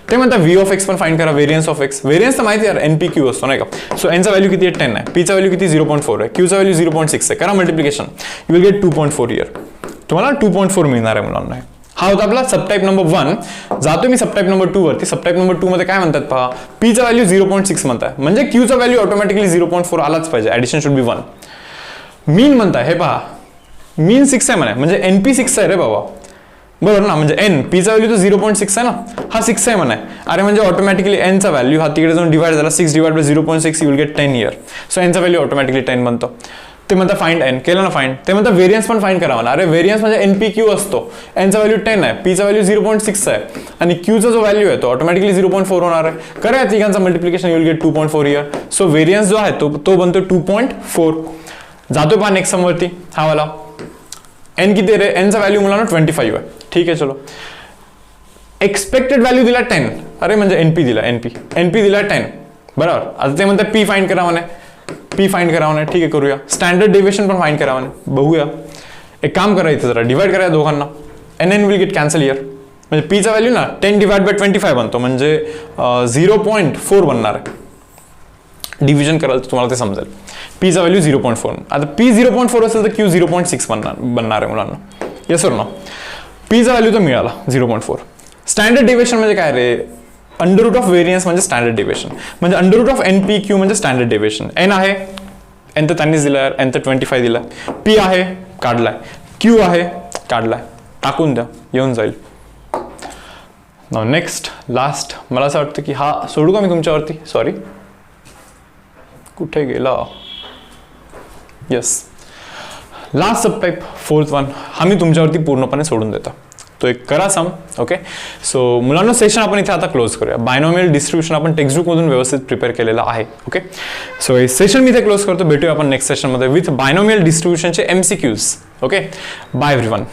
ते म्हणतात v ऑफ x पण फाइंड करा, व्हेरियन्स ऑफ x. व्हेरियन्स तर माहिती आहे NPQ असतो नाही का? सो n चा व्हॅल्यू किती आहे? 10 आहे. p चा व्हॅल्यू किती? 0.4 आहे. q चा व्हॅल्यू 0.6 आहे. करा multiplication, you will gate 2.4 here. तुम्हाला 2.4 मिळणार आहे मुलांना. हा होता आपला सबटाईप नंबर 1. जातो मी सबटाईप नंबर 2 वरती. सबटाईप नंबर 2 मध्ये काय म्हणतात पहा, p चा व्हॅल्यू 0.6 म्हणताय, म्हणजे q चा व्हॅल्यू ऑटोमॅटिकली 0.4 आलाच पाहिजे, ऍडिशन शुड बी 1. मीन म्हणताय, हे पहा मीन 6 आहे म्हणे, म्हणजे NP 6 आहे रे बाबा, बरोबर ना? म्हणजे n p चा व्हॅल्यू तर 0.6 आहे ना, हा 6 आहे म्हणे. अरे म्हणजे ऑटोमॅटिकली n चा व्हॅल्यू हा तिकडे जाऊन डिवाइड झाला, 6 divide by 0.6 you will gate 10 here. So n चा व्हॅल्यू ऑटोमॅटिकली 10 बनतो. ते म्हणतात फाइंड n, केलं ना फाइंड. ते म्हणतात व्हेरियन्स पण फाइंड करा म्हणा. अरे व्हेरियन्स म्हणजे NPQ असतो. n चा व्हॅल्यू 10 आहे, p चा व्हॅल्यू 0.6 आहे आणि q चा जो व्हॅल्यू आहे तो ऑटोमॅटिकली 0.4 होणार आहे. करा या तिघांचा multiplication, you will gate 2.4 here. So variance जो आहे तो बनतो 2.4. जातो पहा नेक्स्ट सम वरती. हा वाला n किती रे? n चा व्हॅल्यू मुलांना 25 आहे, ठीक आहे. चलो, एक्सपेक्टेड व्हॅल्यू दिला 10. अरे म्हणजे NP दिला, NP दिला 10, बरोबर. आता ते म्हणतात p फाइंड करा म्हणे, p फाइंड करा म्हणे, ठीक आहे करूया. स्टँडर्ड डेव्हिएशन पण फाइंड करा म्हणे, बघूया. एक काम करायचं, जरा डिवाइड करा दोघांना, n will get cancel here. म्हणजे p चा व्हॅल्यू ना 10 डिवाइड बाय 25 बनतो, म्हणजे 0.4 बनणार आहे. डिव्हिजन कराल तर तुम्हाला ते समजेल. p चा व्हॅल्यू 0.4. आता p 0.4 असेल तर q 0.6 बनणार आहे मुलांना. येस और नो? p चा व्हॅल्यू तर मिळाला 0.4. स्टँडर्ड डेव्हिएशन म्हणजे काय रे? अंडर रूट ऑफ व्हेरियन्स म्हणजे स्टँडर्ड डेव्हिएशन, म्हणजे अंडर रूट ऑफ NPQ म्हणजे स्टँडर्ड डेव्हिएशन. n आहे, n तर त्यांनीच दिलाय, n तर 25 दिलाय. p आहे, काढलाय. q आहे, काढलाय. टाकून द्या, येऊन जाईल. नाउ नेक्स्ट लास्ट, मला असं वाटतं की हा सोडू का मी तुमच्यावरती? सॉरी, कुठे गेला? येस, लास्ट सबटाईप 4th वन, हा मी तुमच्यावरती पूर्णपणे सोडून देतो. तो एक करा सम. ओके, सो मुलांना सेशन आपण इथे आता क्लोज करूया. बायनॉमियल डिस्ट्रीब्युशन आपण टेक्स्टबुक मधून व्यवस्थित प्रिपेअर केलेला आहे. ओके, सो हे सेशन मी इथे क्लोज करतो. भेटूया आपण नेक्स्ट सेशनमध्ये विथ बायनॉमियल डिस्ट्रीब्युशनचे MCQs. Okay, bye everyone.